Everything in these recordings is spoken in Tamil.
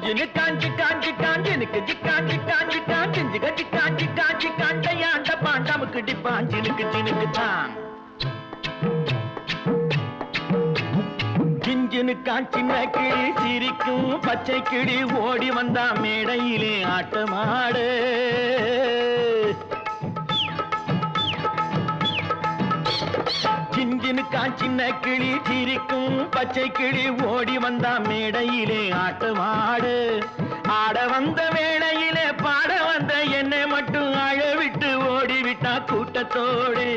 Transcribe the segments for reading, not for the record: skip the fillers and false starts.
ஜிஞ்சு காஞ்சி காஞ்சி காஞ்சி எனக்கு ஜிக்காஞ்சி காஞ்சி காஞ்சி ஜிகஜி காஞ்சி காஞ்சி காண்டையாண்ட பாண்டாமுக்கு டிப்பான் ஜினுக்கு ஜினுக்கு தான் ஜிஞ்சனு காஞ்சின கிளி சிரிக்கும் பச்சை கிளி ஓடி வந்தா மேடையிலே ஆட்டமாடு ஜிஞ்சினு காஞ்சின கிளி சிரிக்கும் பச்சை கிளி ஓடி வந்தா மேடையிலே ஆட்டமாடு ஆட வந்த வேளையிலே பாட வந்த என்னை மட்டும் அழவிட்டு ஓடிவிட்டா கூட்டத்தோடு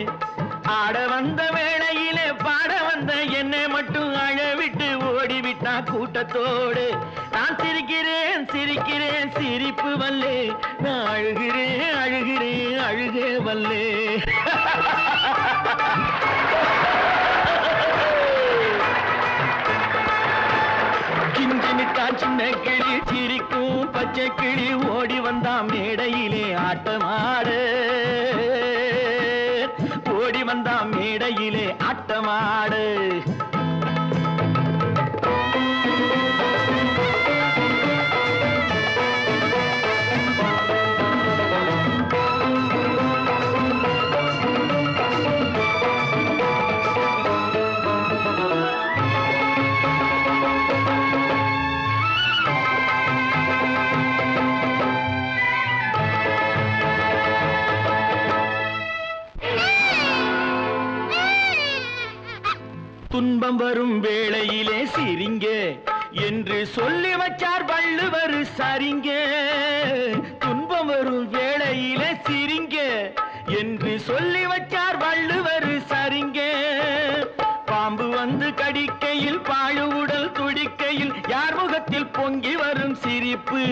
ஆட வந்த வேளையிலே பாட வந்த என்னை மட்டும் அழவிட்டு ஓடிவிட்டா கூட்டத்தோடு நான் சிரிக்கிறேன் சிரிக்கிறேன் சிரிப்பு வல்லே நான் அழுகிறேன் அழுகிறேன் அழுகே வல்லே சின்ன கிளி சிரிக்கும் பச்சை கிளி ஓடி வந்தா மேடையிலே ஆட்டமாடு ஓடி வந்தா மேடையிலே ஆட்டமாடு துன்பம் வரும் வேளையிலே சிரிங்க என்று சொல்லி வச்சார் வள்ளுவர் சரிங்க துன்பம் வரும் வேளையிலே சிரிங்க என்று சொல்லி வச்சார் வள்ளுவர் சரிங்க பாம்பு வந்து கடிக்கையில் பாழு உடல் துடிக்கையில் யார் முகத்தில் பொங்கி வரும் சிரிப்பு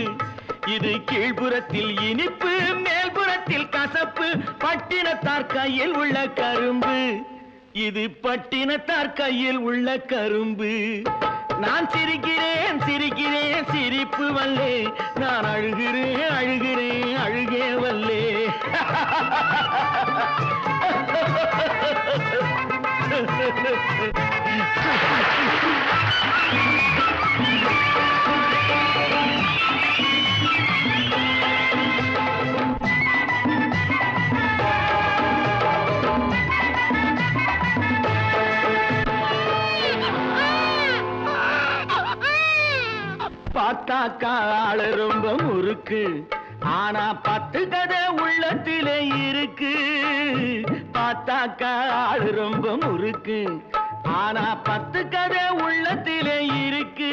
இது கீழ்புறத்தில் இனிப்பு மேல்புறத்தில் கசப்பு பட்டினத்தார் கையில் உள்ள கரும்பு இது பட்டினத்தார் கையில் உள்ள கரும்பு நான் சிரிக்கிறேன் சிரிக்கிறேன் சிரிப்பு வல்லே நான் அழுகிறேன் அழுகிறேன் அழுகே வல்லே பார்த்தாக்கா ஆளு ரொம்ப முறுக்கு ஆனா 10 கதை உள்ளத்திலே இருக்கு பார்த்தாக்கா ஆளு ரொம்ப முறுக்கு ஆனா 10 கதை உள்ளத்திலே இருக்கு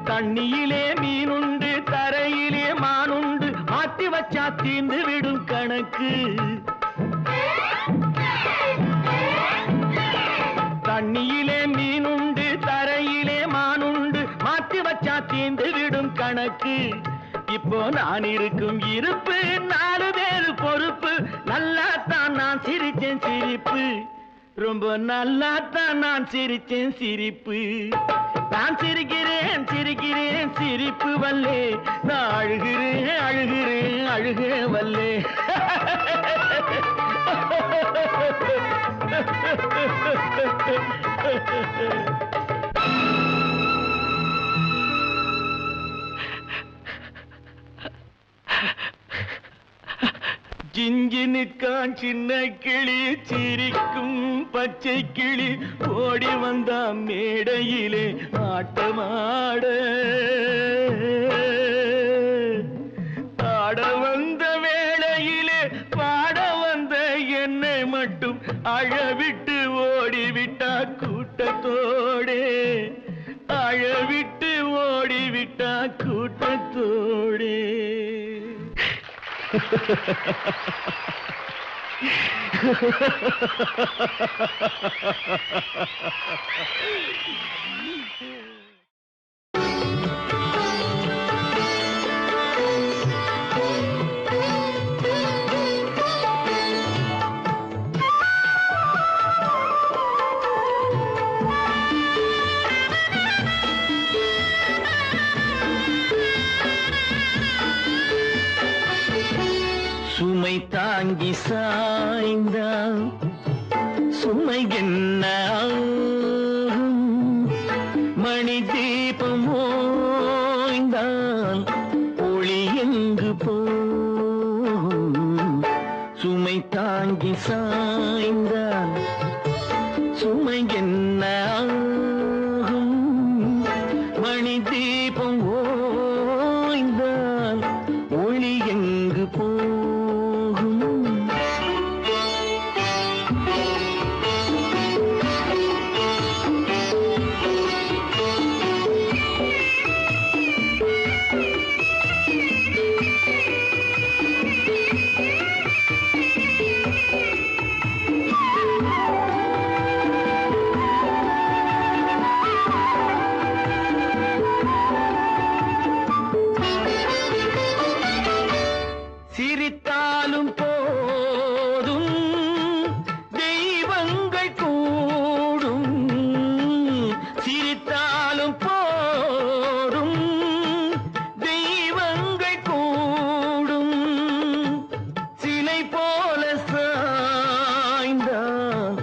தண்ணியிலே மீனுண்டு தரையிலே மானுண்டு மாத்தி வச்சா தீர்ந்து விடும் கணக்கு தண்ணியிலே மீனுண்டு தரையிலே மானுண்டு மாத்தி வச்சா தீர்ந்து விடும் கணக்கு இப்போ நான் இருக்கும் இருப்பு 4 பேரு பொறுப்பு நல்லாத்தான் நான் சிரிச்சேன் சிரிப்பு ரொம்ப நல்லாத்தான் நான் சிரிச்சேன் சிரிப்பு நான் சிரிக்கிறேன் சிரிக்கிறேன் சிரிப்பு வல்லே நான் அழுகிறேன் அழுகிறேன் அழுகே வல்லே ஜிஞ்சினுக்கான் சின்ன கிளி சிரிக்கும் பச்சை கிளி ஓடி வந்தா மேடையிலே ஆட்டமாட ஆட வந்த வேளையிலே பாட வந்த என்னை மட்டும் அழவிட்டு ஓடிவிட்டா கூட்டத்தோடே அழவிட்டு ஓடிவிட்டா கூட்டத்தோடே சுமை தாங்கி சாய்ந்தால் சுமை என்ன மணி தீபம் ஓய்ந்தால் தீபம் ஓய்ந்தால் ஒளி எங்கு போகும்? சிரித்தாலும் போதும் தெய்வங்கள் கூடும், சிரித்தாலும் போதும் தெய்வங்கள் கூடும், சிலை போல சாய்ந்தால்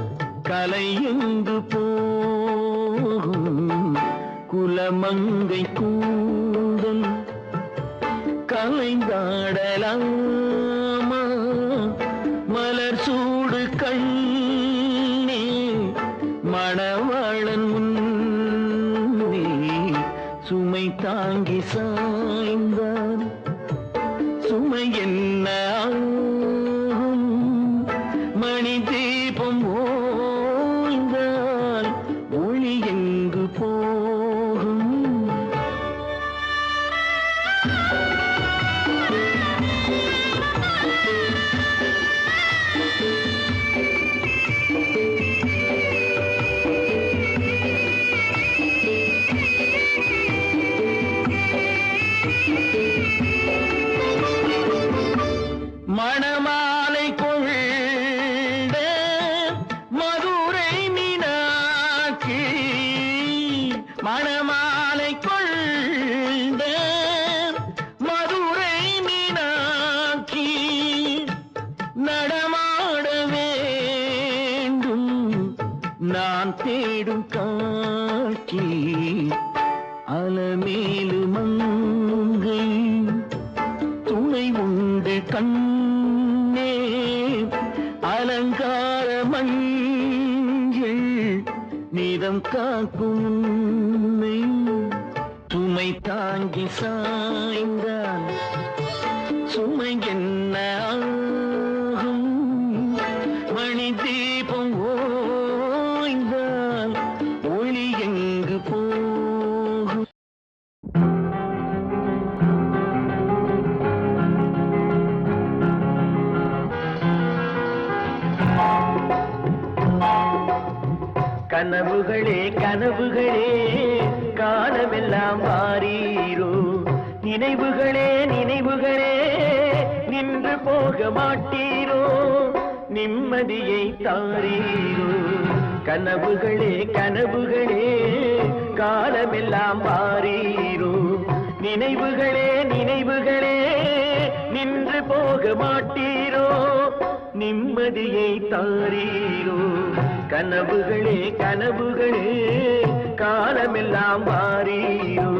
கலை எங்கு போகும்? குலமங்கை கூடும் கலைந்தாடலாமா மலர் சூடு கண்ணே மணவாளன் முன்னே சுமை தாங்கி சாய்ந்தான் சுமை என்ன ஆகும்? மணி தீபம் ஓய்ந்தால் ஒளி எங்கு போகும்? மணமாலை கொண்ட மதுரை மீனாட்சி, மணமாலை கொண்ட மதுரை மீனாட்சி நடமாட வேண்டும் நான் தேடும் காட்சி. அலமேலு மங்கை துணை உண்டு கண்ணே அலங்கார மஞ்சள் நீதம் காக்கும் உன்னை சுமை தாங்கி சாய்ந்தான் சுமை என்ன ஆகும்? மணி தீபம் ஓய்ந்தால் ஒளி எங்கு போகும்? கனவுகளே கனவுகளே காலமெல்லாம் வாரீரோ, நினைவுகளே நினைவுகளே நின்று போக மாட்டீரோ, நிம்மதியை தாரீரோ. கனவுகளே கனவுகளே காலமெல்லாம் வாரீரோ, நினைவுகளே நினைவுகளே நின்று போக மாட்டீரோ, நிம்மதியை தாரீரோ. கனவுகளே கனவுகளே காலமெல்லாம் வாரீரோ.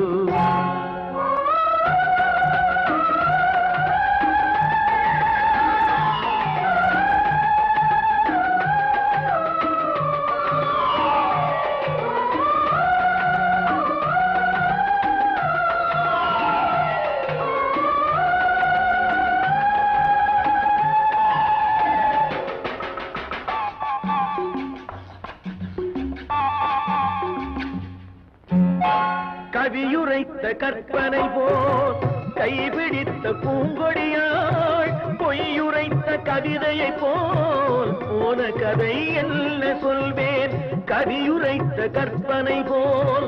கவியுரைத்த கற்பனை போல் கைபிடித்த பூங்கொடியாள், பொய்யுரைத்த கவிதையை போல் போன கதை என்ன சொல்வேன்? கவியுரைத்த கற்பனை போல்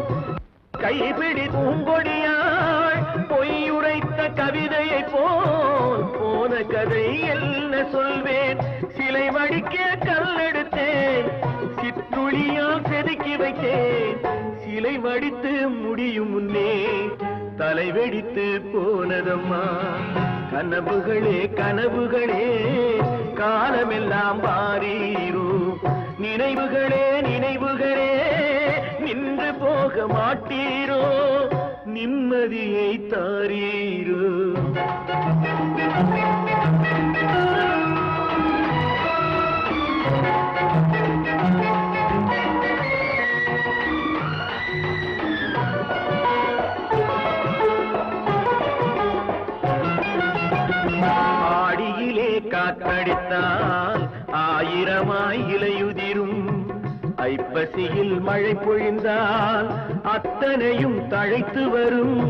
கைபிடி பூங்கொடியாள், பொய்யுரைத்த கவிதையை போல் போன கதை என்ன சொல்வேன்? சிலை வடிக்க கல்லெடுத்தேன், சிற்றுளியால் செதுக்கி வைத்தேன், சிலை வடித்து முடியும் முன்னே தலை வெடித்து போனதம்மா. கனவுகளே கனவுகளே காலமெல்லாம் வாரீரோ, நினைவுகளே நினைவுகளே நின்று போக மாட்டீரோ, நிம்மதியை தாரீரோ. காற்றடித்தால் ஆயிரமாய் இலையுதிரும். ஐப்பசியில் மழை பொழிந்தால் அத்தனையும் தழைத்து வரும்.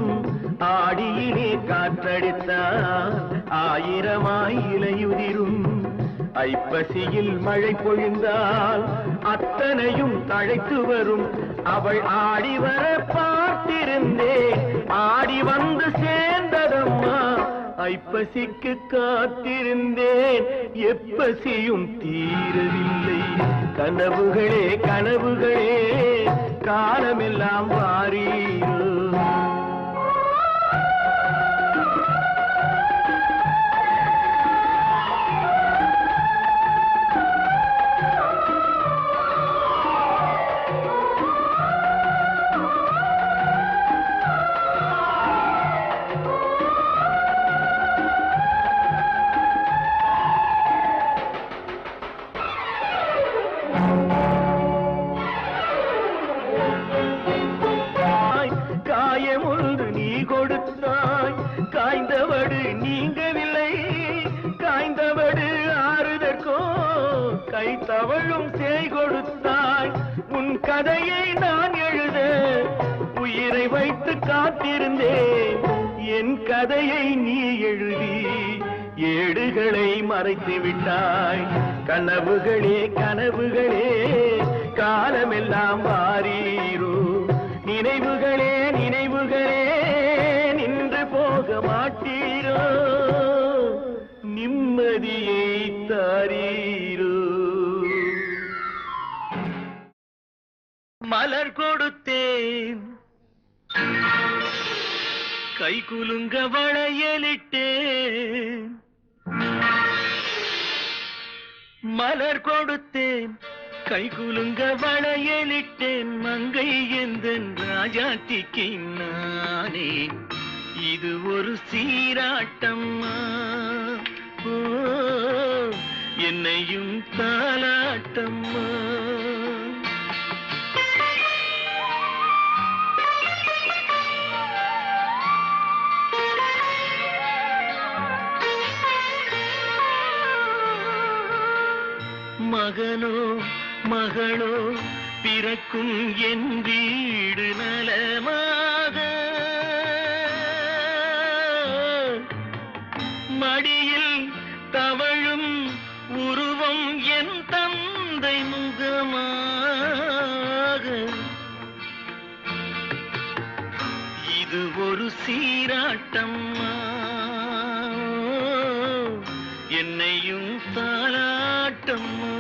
ஆடியிலே காற்றடித்தால் ஆயிரமாய் இலையுதிரும். ஐப்பசியில் மழை பொழிந்தால் அத்தனையும் தழைத்து வரும். அவள் ஆடி வர பார்த்திருந்தேன், ஆடி வந்து சேர்ந்ததம்மா. ஐப்பசிக்கு காத்திருந்தேன், எப்பசியும் தீரவில்லை. கனவுகளே கனவுகளே காலமெல்லாம் வாரீரோ. காய்ந்தவடு நீங்கவில்லை, காய்ந்தவடு ஆறுதற்கோ கை தவழும் சேய் கொடுத்தாய். உன் கதையை நான் எழுத உயிரை வைத்து காத்திருந்தேன். என் கதையை நீ எழுதி ஏடுகளை மறைத்து விட்டாய். கனவுகளே கனவுகளே காலமெல்லாம் வாரீரோ. நினைவுகளே நினைவுகளே நின்று போக மாட்டீரோ. நிம்மதியை தாரீரோ. மலர் கொடுத்தேன், கை குலுங்க வளையலிட்டேன். மலர் கொடுத்தேன், கை குலுங்க வளையலிட்டேன். மங்கை எந்தன் ராஜாத்திக்கு நானே. இது ஒரு சீராட்டம்மா, என்னையும் தாலாட்டம்மா. மகனோ மகளோ பிறக்கும் என் வீடு நலமாக. மடியில் தவழும் உருவம் என் தந்தை முகமாக. இது ஒரு சீராட்டம்மா, என்னையும் தாலாட்டம்மா.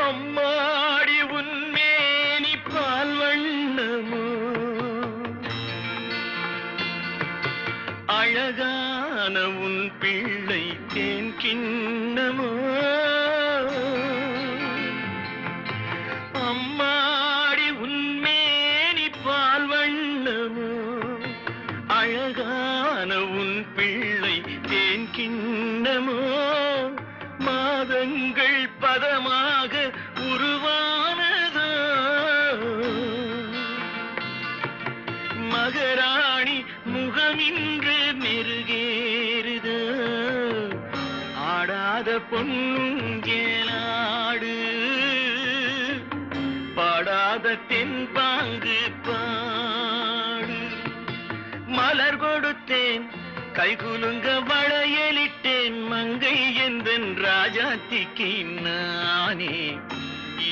அம்மாடி உன்மேனி பால் வண்ணமோ, அழகான உன் பிள்ளை தேன் கிண்ணமோ. அம்மாடி உன்மேனி பால் வண்ணமோ, அழகான உன் பிள்ளை தேன் கிண்ணமோ. மாதங்கள் பதமாக உருவானதோ, மகராணி முகமின்று மெருகேறுதோ. ஆடாத பொன்னுங்கேலாடு, பாடாத தென்பாங்கு பாடு. மலர் கொடுத்தேன், கை குலுங்க வளையலிட்டேன். மங்கை எந்தன் ராஜாத்திக்கு நானே.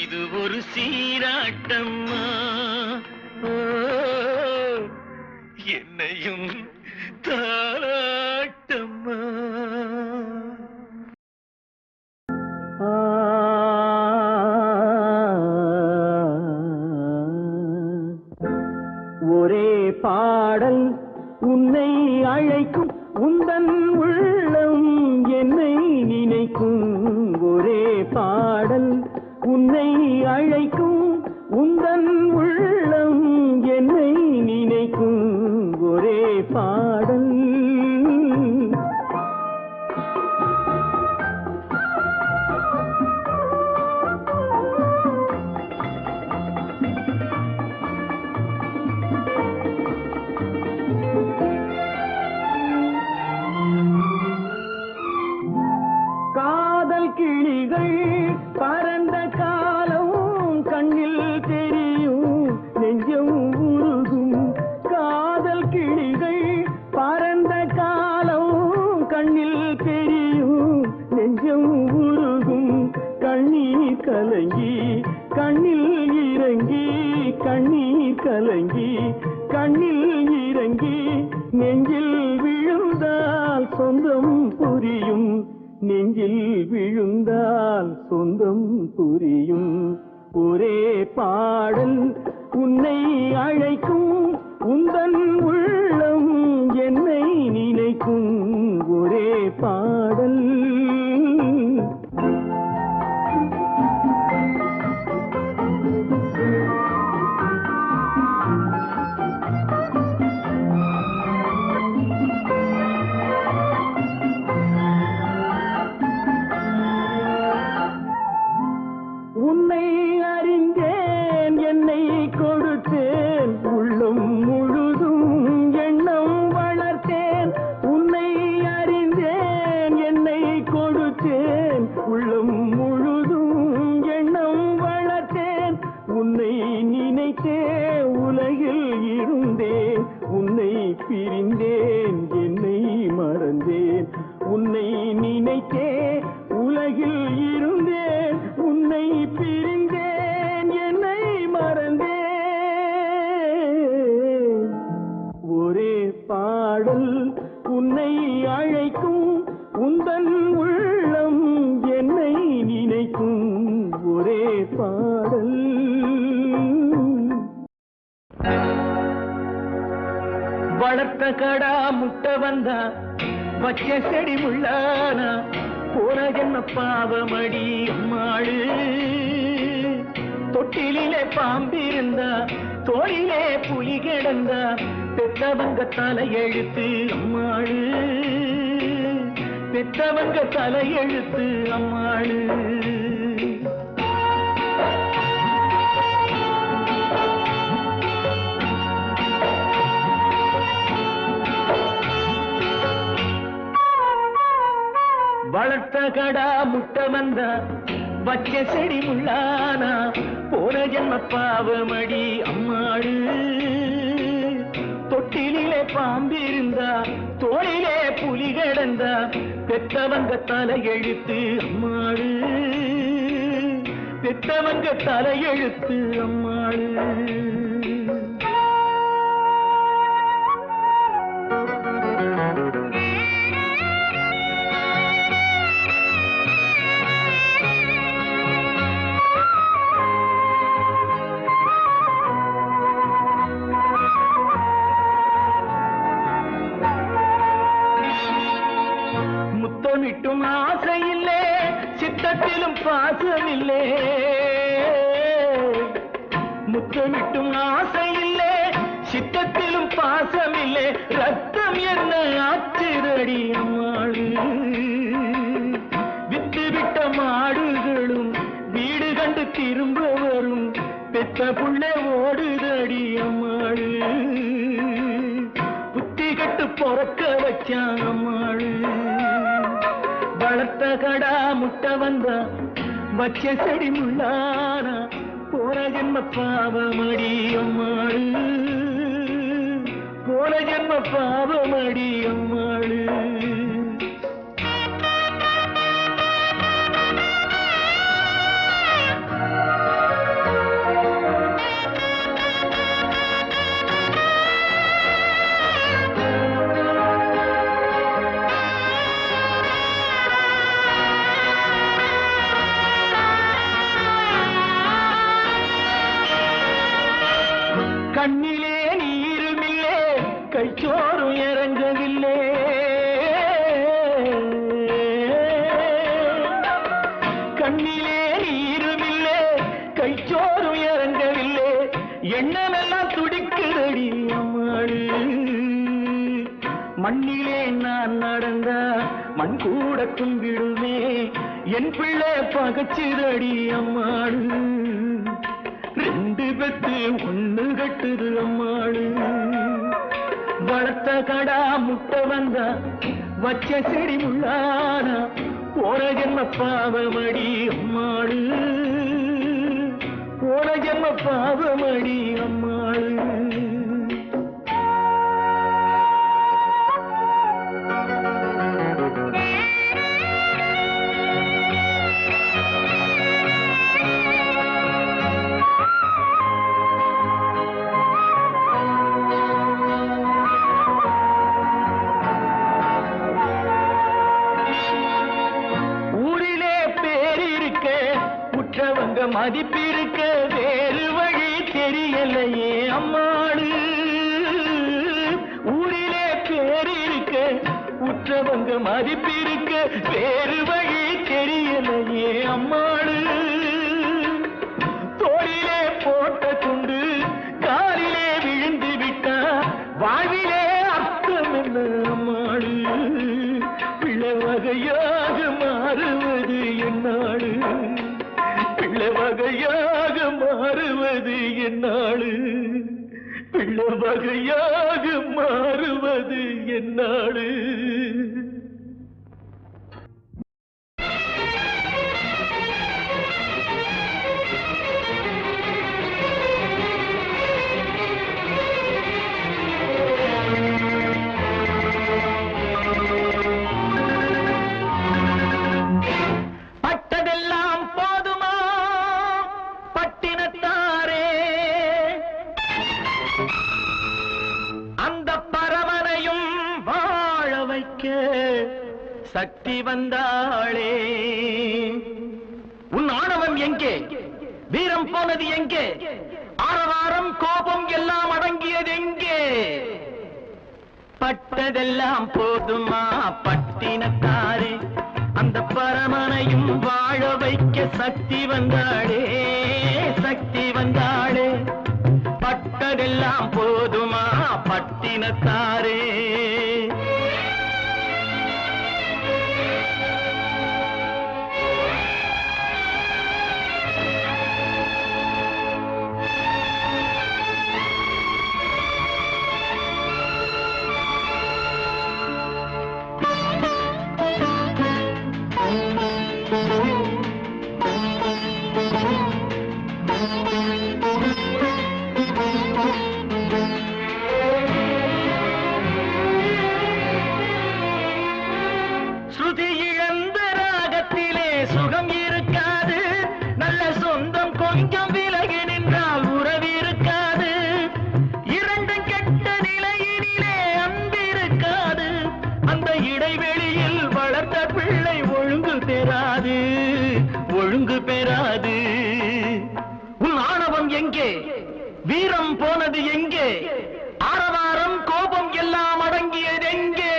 இது ஒரு சீராட்டம்மா, என்னையும் தாலாட்டம்மா. ஒரே பாடல் உன்னை அழைக்கும், உந்தன் உள்ளம் என்னை நினைக்கும். ஒரே பாடல் உன்னை அழைக்கும், உந்தன் காதல் கிளிகள் பறந்த காலம் கண்ணில் தெரியும் நெஞ்சம் உருகும் காதல் கிளிகள் பறந்த காலம் கண்ணில் தெரியும் நெஞ்சம் உருகும் கண்ணீர் கலங்கி கண்ணில் இறங்கி கண்ணீர் கலங்கி கண்ணில் இறங்கி நெஞ்சில் விழுந்தால் சொந்தம் புரியும் நெஞ்சில் விழுந்தால் சொந்தம் புரியும் ஒரே பாடல் உன்னை அழைக்கும் உந்தன் உள்ளம் என்னை நினைக்கும் ஒரே பாடல் உன்னை அறிந்தேன் என்னை கொடுத்தேன் உள்ளம் முழுதும் எண்ணம் வளர்த்தேன் உன்னை அறிந்தேன் என்னை கொடுத்தேன் உள்ளம் முழுதும் எண்ணம் வளர்த்தேன் உன்னை நினைத்தே உலகில் இருந்தேன் உன்னை பிரிந்தேன் என்னை மறந்தேன் உன்னை நினைத்தே உலகில் இருந்தேன் உன்னை பிரிந்தேன் என்னை மறந்தேன் ஒரே பாடல் உன்னை அழைக்கும் உந்தன் உள்ளம் என்னை நினைக்கும் ஒரே பாடல் வளர்த்த கடா முட்டை வந்தா வச்ச செடி முள்ளானா போன ஜென்ம பாவமடி அம்மாளு தொட்டிலே பாம்பிருந்தா தோளிலே புலி கிடந்தா பெத்தவங்க தலையெழுத்து அம்மாளு பெத்தவங்க தலையெழுத்து அம்மாளு வளர்த்த கடா முட்டை வந்தா வச்ச செடி முள்ளானா போன ஜென்ம பாவமடி அம்மாளு தொட்டிலே பாம்பிருந்தா தோளிலே புலி கிடந்தா பெத்தவங்க தலையெழுத்து அம்மாளு பெத்தவங்க தலையெழுத்து அம்மாளு முத்தமிட்டும் ஆசையில்லே சித்தத்திலும் பாசமில்லே முத்தமிட்டும் ஆசையில்லே சித்தத்திலும் பாசமில்லே ரத்தம் என்ன ஆச்சுதடி அம்மாளு விட்டுவிட்ட மாடுகளும் வீடு கண்டு திரும்ப வரும் பெத்த புள்ளை ஓடுதடி அம்மாளு புத்தி கட்டு பொறக்க வச்சான் அம்மாளு வளர்த்த கடா முட்டை வந்தா வச்ச செடி முள்ளானா போன ஜென்ம பாவமடி அம்மாளு போன ஜென்ம பாவமடி அம்மாளு கண்ணிலே நீருமில்லே கைச்சோறும் இறங்கவில்லை கண்ணிலே நீருமில்லே கைச்சோறும் இறங்கவில்லை எண்ணமெல்லாம் துடிக்குதடி அம்மாளு மண்ணிலே நான் நடந்தா மண் கூட கும்பிடுமே என் பிள்ளை பகச்சிதடி அம்மாளு ரெண்டு பெத்து ஒண்ணு கட்டுது அம்மாளு வளர்த்த கடா முட்டை வந்தா வச்ச செடி முள்ளானா போன ஜென்ம பாவமடி அம்மாளு, போன ஜென்ம பாவமடி அம்மாளு. மதிப்பிருக்க வேறு வழி தெரியலையே அம்மாளு, ஊரிலே பேரிருக்க உற்றவங்க மதிப்பிருக்க வேறு வழி தெரியலையே அம்மாளு. தோளிலே போட்ட துண்டு காலிலே விழுந்து விட்டா வாழ்விலே அர்த்தம் என்ன அம்மாளு. பிள்ளை வகையாக மாறுவது என்னாளு, பிள்ளை வகையாக மாறுவது என்னாளு, பிள்ளை வகையாக மாறுவது என்னாளு. சக்தி வந்தாளே, உன் ஆணவம் எங்கே, வீரம் போனது எங்கே, ஆரவாரம் கோபம் எல்லாம் அடங்கியது எங்கே? பட்டதெல்லாம் போதுமா பட்டினத்தாரே, அந்த பரமனையும் வாழ வைக்க சக்தி வந்தாளே, சக்தி வந்தாளே. பட்டதெல்லாம் போதுமா பட்டினத்தாரே. ஒழுங்கு பெறாது. உன் ஆணவம் எங்கே, வீரம் போனது எங்கே, ஆரவாரம் கோபம் எல்லாம் அடங்கியது எங்கே?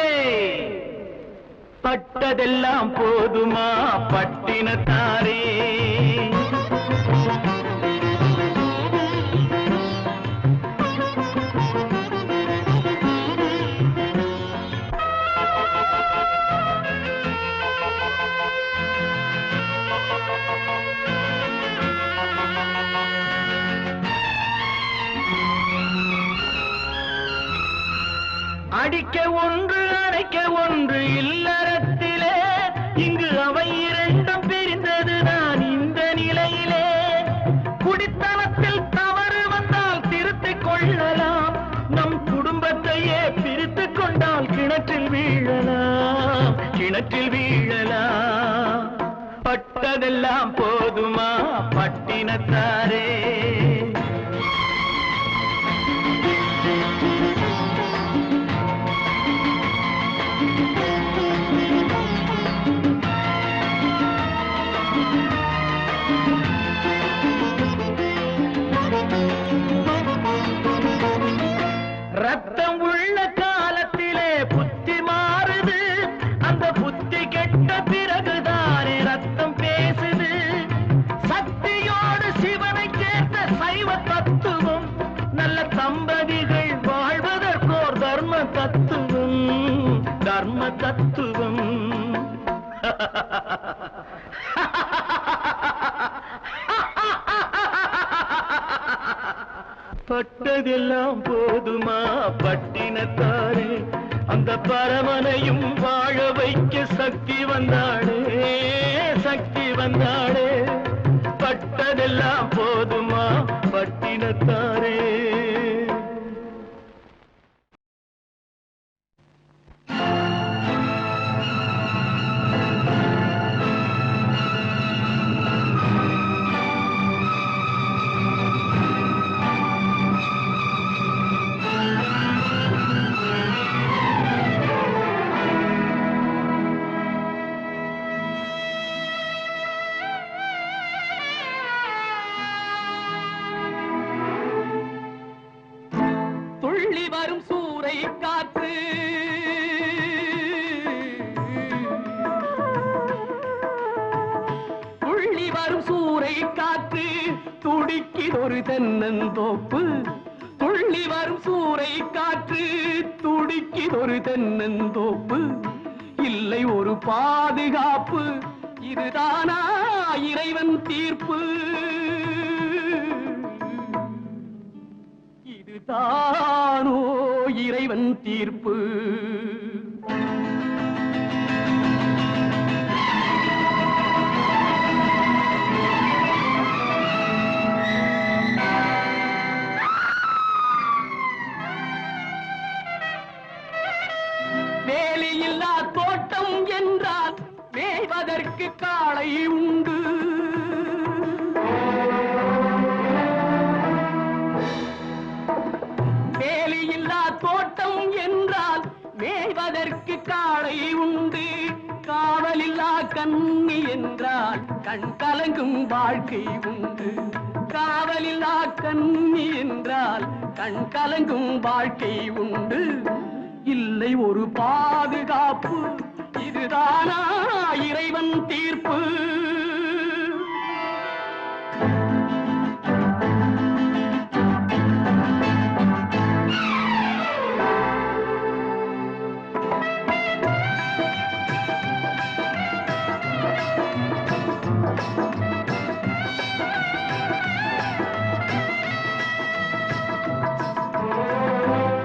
பட்டதெல்லாம் போதுமா பட்டினத்தாரே. அடிக்க ஒன்று அணைக்க ஒன்று இல்லறத்திலே, இங்கு அவை இரண்டும் பிரிந்தது நான் இந்த நிலையிலே. குடித்தனத்தில் தவறு வந்தால் திருத்திக் கொள்ளலாம், நம் குடும்பத்தையே பிரித்துக் கொண்டால் கிணற்றில் வீழலாம், கிணற்றில் வீழலாம். பட்டதெல்லாம் போதுமா பட்டினத்தாரே. ரத்தம் உள்ள காலத்திலே புத்தி மாறுது, அந்த புத்தி கெட்ட பிறகுதானே ரத்தம் பேசுது. சக்தியோடு சிவனை சேர்ந்த சைவ தத்துவம், நல்ல தம்பதிகள் வாழ்வதற்கோர் தர்ம தத்துவம், தர்ம தத்துவம். பட்டதெல்லாம் போதுமா பட்டினத்தாரே, அந்த பரமனையும் வாழ வைக்க சக்தி வந்தாளே, சக்தி வந்தாளே. பட்டதெல்லாம் போதுமா பட்டினத்தாரே. வரும் சூறை காற்று துள்ளி வரும் சூறை காற்று துடிக்கிதொரு தென்னந்தோப்பு. துள்ளி வரும் சூறை காற்று துடிக்கிதொரு தென்னந்தோப்பு. இல்லை ஒரு பாதுகாப்பு, இதுதானா இறைவன் தீர்ப்பு? தானோ இறைவன் தீர்ப்பு? வேலியில்லா தோட்டம் என்றால் மேய்வதற்கு காளை உண்டு. வேலியில்லா தோட்டம் என்றால் மேய்வதற்கு காளை உண்டு. காவலில்லா கண்ணி என்றால் கண் கலங்கும் வாழ்க்கை உண்டு. காவலில்லா கண்ணி என்றால் கண் கலங்கும் வாழ்க்கை உண்டு. இல்லை ஒரு பாதுகாப்பு, இதுதானா இறைவன் தீர்ப்பு?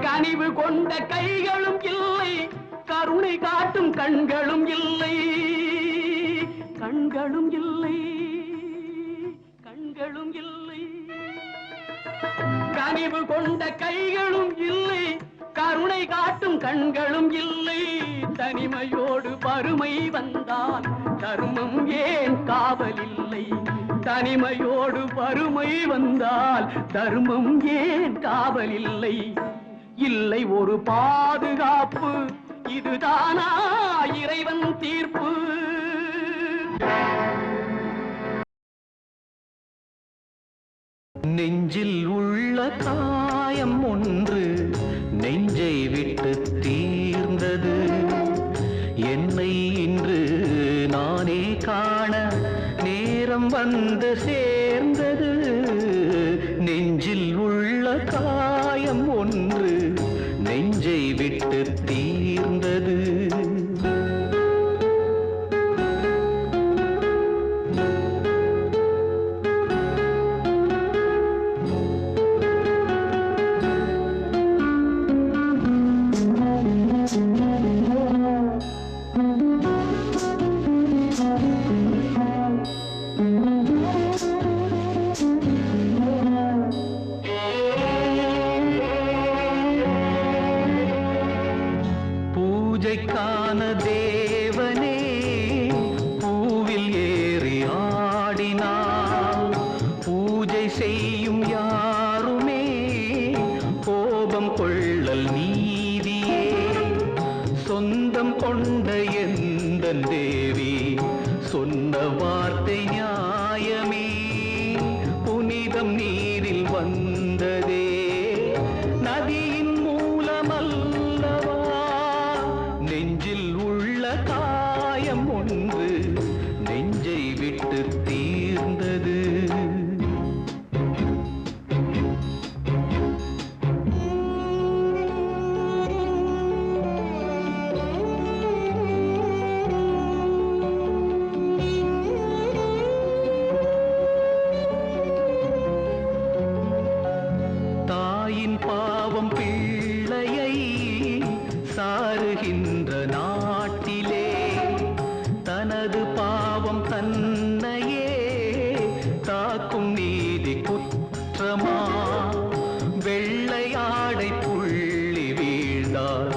கனிவு கொண்ட கைகளும் இல்லை, கருணை காட்டும் கண்களும் இல்லை. கண்களும் இல்லை, கண்களும் இல்லை. கனிவு கொண்ட கைகளும் இல்லை, கருணை காட்டும் கண்களும் இல்லை. தனிமையோடு வறுமை வந்தால் தர்மம் ஏன் காவல் இல்லை? தனிமையோடு வறுமை வந்தால் தர்மம் ஏன் காவல் இல்லை? இல்லை ஒரு பாதுகாப்பு, இதுதானா இறைவன் தீர்ப்பு? நெஞ்சில் உள்ள காயம் ஒன்று நெஞ்சை விட்டு தீர்ந்தது. என்னை இன்று நானே காண நேரம் வந்து சேர்ந்தது. நெஞ்சில் உள்ள காயம் ஒன்று நெஞ்சை விட்டு தீர்ந்தது. பூஜைக்கான தேவனே பூவில் ஏறி ஆடினார். பூஜை செய்யும் யாருமே கோபம் கொள்ளல் நீதியே. சொந்தம் கொண்ட எந்தன் தேவி சொன்ன வார்த்தை நியாயமே. புனிதம் நீரில் வந்ததே நதியின் மூலமல்லவா. நெஞ்சில் உள்ள காயம் ஒன்று நெஞ்சை விட்டு தீர்ந்தது. தன்னையே தாக்கும் நீதி குற்றமா வெள்ளையாடை புள்ளி வீழ்ந்தால்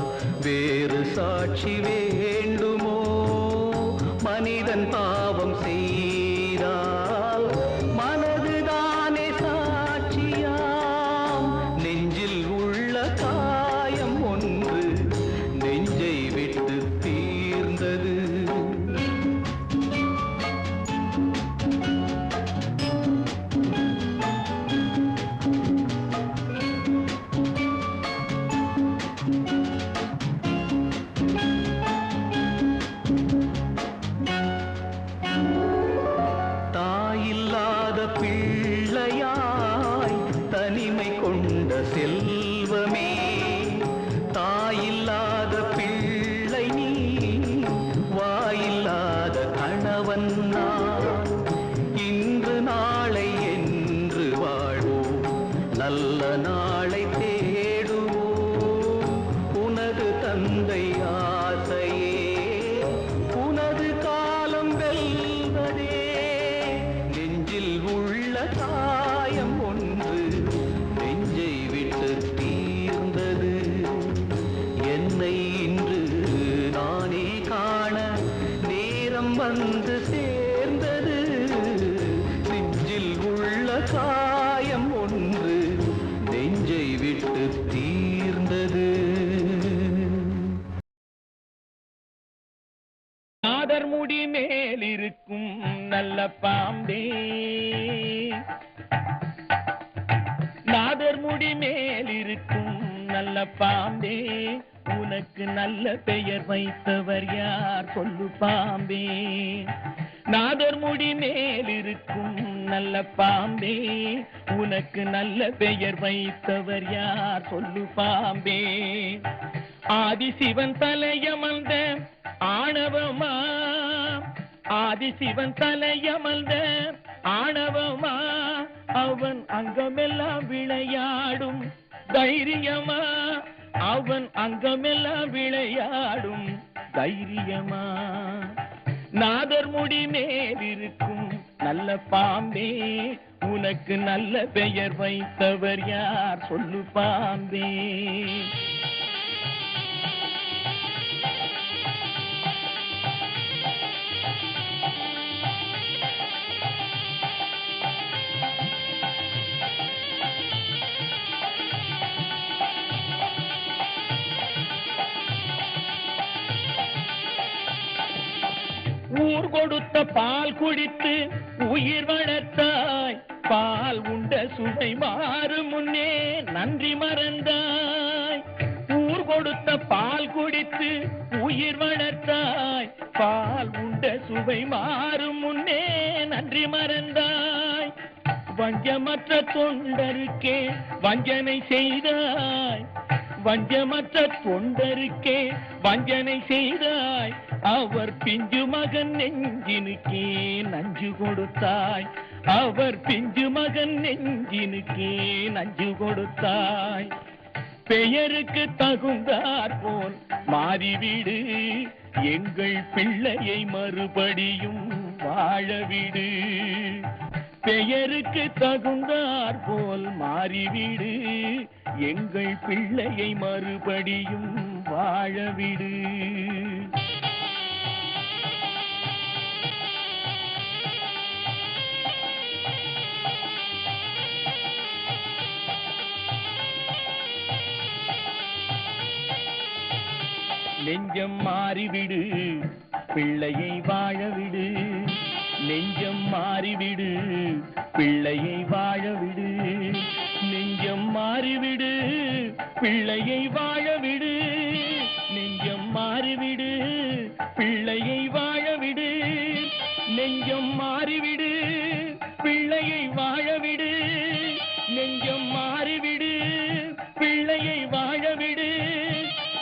வேறு சாட்சி வேண்டுமோ மனிதன் பாவம் செய்தால் மனதுதானே சாட்சியாம் நெஞ்சில் உள்ள காயம் ஒன்று நெஞ்சை விட்டு தீர்ந்தது தாயில்லாத பிள்ளையாய் தனிமை கொண்ட செல்வமே தாயில்லாத பிள்ளை நீ வாயில்லாத கணவன் நான் இன்று நாளை என்று வாழ்வோம் நல்ல நாளை தேடுவோம் உனது தந்தை ஆசையே உனது காலம் வெல்வதே நெஞ்சில் உள்ள காயம் ஒன்று நெஞ்சை விட்டு தீர்ந்தது என்னை இன்று நானே காண நேரம் வந்து சேர்ந்தது நெஞ்சில் உள்ள காயம் ஒன்று நெஞ்சை விட்டு தீர்ந்தது நாதர் முடி மேலிருக்கும் நல்ல பாம்பே நாதர் முடி மேலிருக்கும் நல்ல பாம்பே உனக்கு நல்ல பெயர் வைத்தவர் யார் சொல்லு பாம்பே நாதர் முடி மேலிருக்கும் நல்ல பாம்பே உனக்கு நல்ல பெயர் வைத்தவர் யார் சொல்லு பாம்பே ஆதிசிவன் தலையமர்ந்த ஆணவமா ஆதிசிவன் தலையமர்ந்த ஆணவமா அவன் அங்கமெல்லாம் விளையாடும் தைரியமா அவன் அங்கமெல்லாம் விளையாடும் தைரியமா நாதர் முடி மேலிருக்கும் நல்ல பாம்பே உனக்கு நல்ல பெயர் வைத்தவர் யார் சொல்லு பாம்பே ஊர் கொடுத்த பால் குடித்து உயிர் வளர்த்தாய் பால் உண்ட சுவை மாறு முன்னே நன்றி மறந்தாய் ஊர் கொடுத்த பால் குடித்து உயிர் வளர்த்தாய் பால் உண்ட சுவை மாறு முன்னே நன்றி மறந்தாய் வஞ்சமற்ற தொண்டருக்கே வஞ்சனை செய்தாய் வஞ்சமற்ற தொண்டருக்கே வஞ்சனை செய்தாய் அவர் பிஞ்சு மகன் நெஞ்சினுக்கே நஞ்சு கொடுத்தாய் அவர் பிஞ்சு மகன் நெஞ்சினுக்கே நஞ்சு கொடுத்தாய் பெயருக்கு தகுந்தாற் போல் மாறிவிடு எங்கள் பிள்ளையை மறுபடியும் வாழவிடு பெயருக்கு தகுந்தாற் போல் மாறிவிடு எங்கள் பிள்ளையை மறுபடியும் வாழவிடு நெஞ்சம் மாறிவிடு பிள்ளையை வாழவிடு நெஞ்சம் மாறிவிடு பிள்ளையை வாழவிடு நெஞ்சம் மாறிவிடு பிள்ளையை வாழவிடு நெஞ்சம் மாறிவிடு பிள்ளையை வாழவிடு நெஞ்சம் மாறிவிடு பிள்ளையை வாழவிடு நெஞ்சம் மாறிவிடு பிள்ளையை வாழவிடு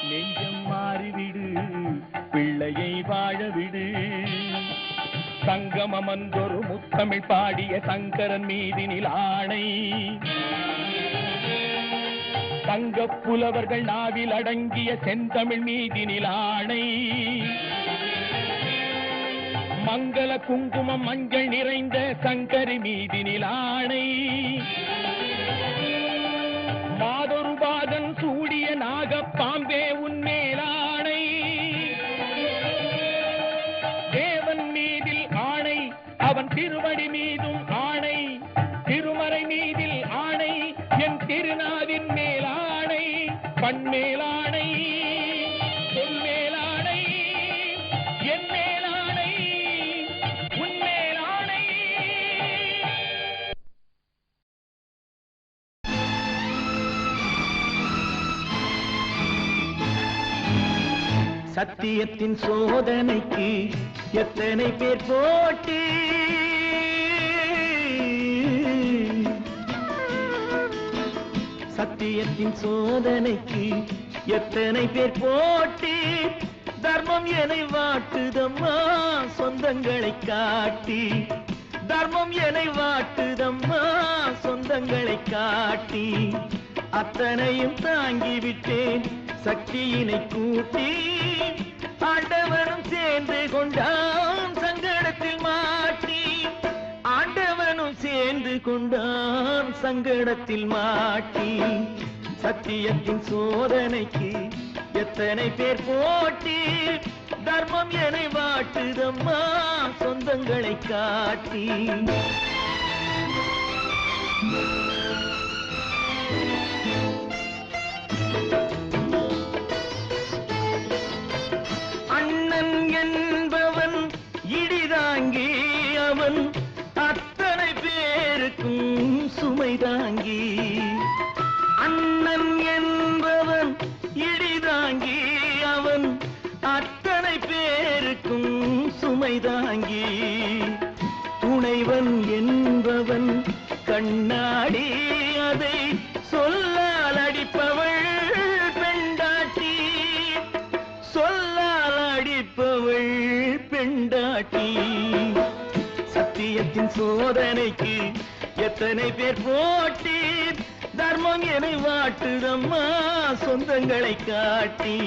நெஞ்சம் மாறிவிடு பிள்ளையை வாழவிடு சங்கமமன்றொரு முத்தமிழ் பாடிய சங்கரன் மீதினில் ஆணை தங்கப் புலவர்கள் நாவில் அடங்கிய செந்தமிழ் மீதினில் ஆணை மங்கள குங்குமம் மஞ்சள் நிறைந்த சங்கரி மீதினில் ஆணை, மாதொரு பாதன் சூடிய நாகப்பாம்பே உன்மேலாணை, தேவன் மீதில் ஆணை, அவன் திருவடி மீதும் ஆணை, திருமறை மீதில் ஆணை, என் திருநாவின் மேலாணை, பண்மேலாணை, என் மேலாணை, என் மேலாணை, உன் மேலாணை. சத்தியத்தின் சோதனைக்கு எத்தனை பேர் போட்டி, சத்தியத்தின் சோதனைக்கு எத்தனை பேர் போட்டி, தர்மம் என்னை வாட்டுதம்மா சொந்தங்களை காட்டி, தர்மம் என்னை வாட்டுதம்மா சொந்தங்களை காட்டி, அத்தனையும் தாங்கிவிட்டேன் சக்தியினை கூட்டி, ஆண்டவனும் சேர்ந்து கொண்டான் சங்கடத்தில் மாட்டி, ஆண்டவனும் சேர்ந்து கொண்டான் சங்கடத்தில் மாட்டி, சத்தியத்தின் சோதனைக்கு எத்தனை பேர் போட்டி, தர்மம் என்னை வாட்டுதம்மா சொந்தங்களை காட்டி. அண்ணன் என்பவன் இடிதாங்கி, அவன் அத்தனை பேருக்கும் சுமைதாங்கி, அண்ணன் என்பவன் இடிதாங்கி, அவன் அத்தனை பேருக்கும் சுமைதாங்கி, துணைவன் என்பவன் கண்ணாடி, அதை சொல்லால் அடிப்பவள் பெண்டாட்டி, சொல்லால் அடிப்பவள் பெண்டாட்டி, சத்தியத்தின் சோதனைக்கு எத்தனை பேர் போட்டி, தர்மம் என்னை வாட்டுதம்மா சொந்தங்களை காட்டி.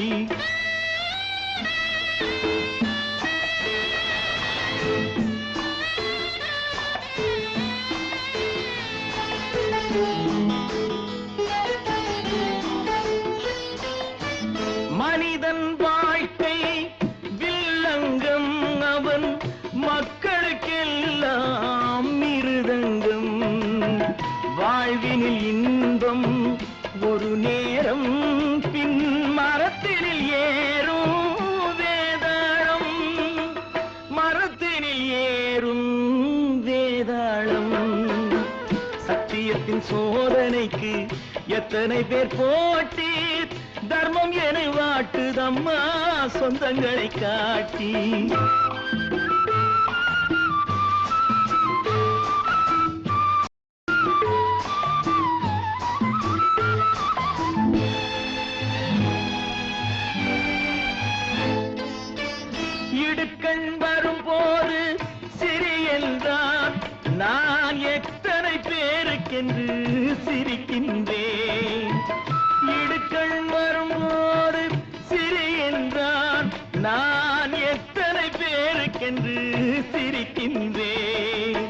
மனிதன் வாழ்க்கை வில்லங்கம், அவன் மக்களுக்கெல்லாம் மிருதங்கம், வாழ்வினில் இன்பம் ஒரு நேரம், பின் மரத்தினில் ஏறும் வேதாளம், மரத்தினில் ஏறும் வேதாளம், சத்தியத்தின் சோதனைக்கு எத்தனை பேர் போட்டி, தர்மம் என்னை வாட்டுதம்மா சொந்தங்களை காட்டி. இடுக்கண் வரும்போது சிறியென்றான், நான் எத்தனை பேருக்கென்று சிரிக்கின்றேன், இடுக்கண் வரும்போது சிறியென்றான், நான் எத்தனை பேருக்கென்று சிரிக்கின்றேன்,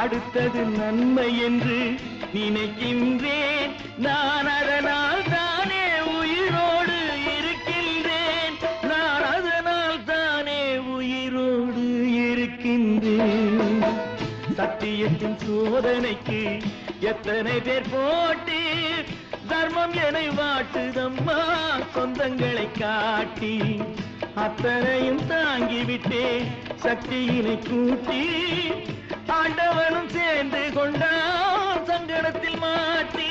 அடுத்தது நன்மை என்று நினைக்கின்றேன், நான் அதனால் தானே உயிரோடு இருக்கின்றேன், நான் அதனால் தானே உயிரோடு இருக்கின்றேன், சத்தியத்தின் சோதனைக்கு எத்தனை பேர் போட்டி, தர்மம் என்னை வாட்டுதம்மா சொந்தங்களை காட்டி, அத்தனையும் தாங்கிவிட்டேன் சக்தியினை கூட்டி, ஆண்டவனும் சேர்ந்து கொண்டான் சங்கடத்தில் மாட்டி,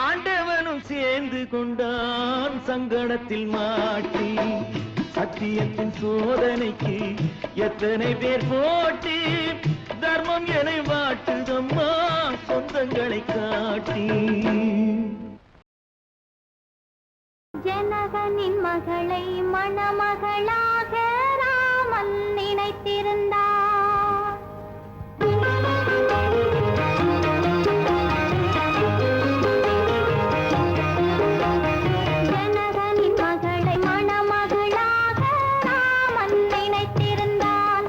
ஆண்டவனும் சேர்ந்து கொண்டான் சங்கடத்தில் மாட்டி, சத்தியத்தின் சோதனைக்கு எத்தனை பேர் போட்டி, தர்மம் என்னை வாட்டுதம்மா சொந்தங்களை காட்டி. ஜனகனின் மகளை மணமகளாக ராமன் நினைத்திருந்தார். ஜனகனின் மகளை மணமகளாக ராமன் நினைத்திருந்தான்.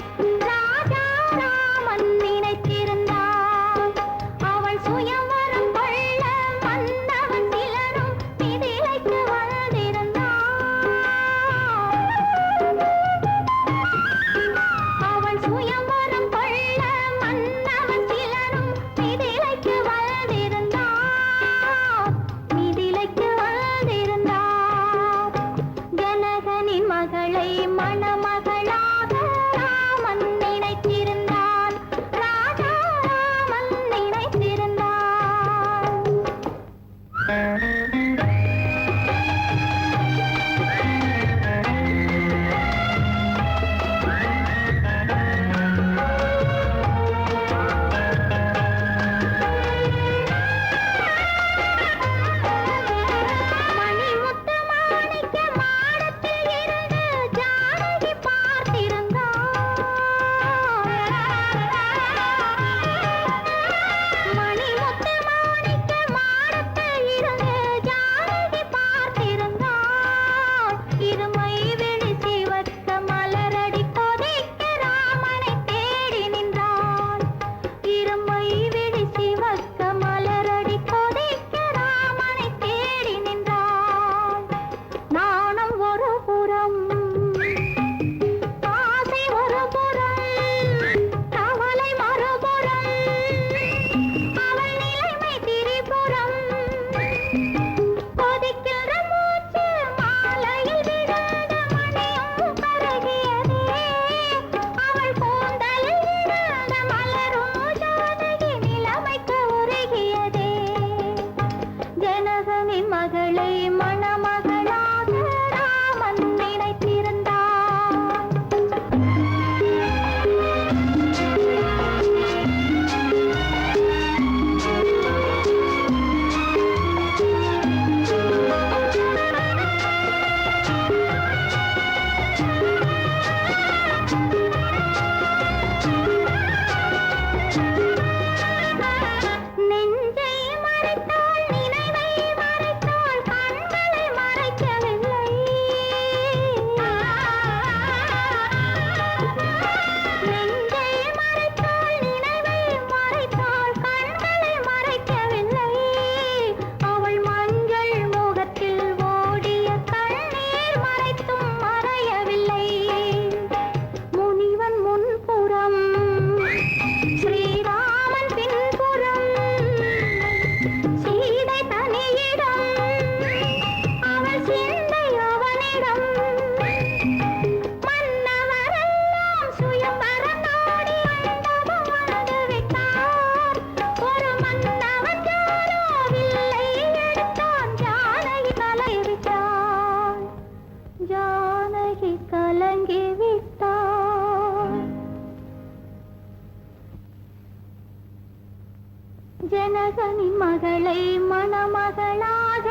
ஜனகனின் மகளை மணமகளாக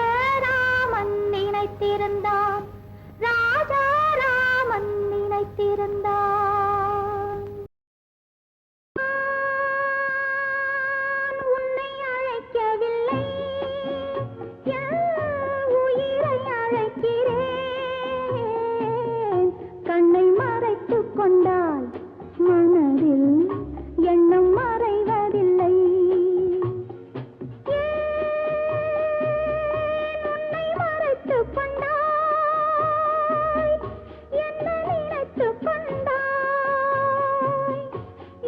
ராமன் நினைத்திருந்தான். ராஜா ராமன் நினைத்திருந்தான். உன்னை அழைக்கவில்லை, என் உயிரை அழைக்கிறேன். கண்ணை மறைத்துக் கொண்டால் மனதில் எண்ணம் மறைவதில்லை. உன்னை மறைத்துக் கொண்டாய், என்ன நினைத்துக் கொண்டாய்,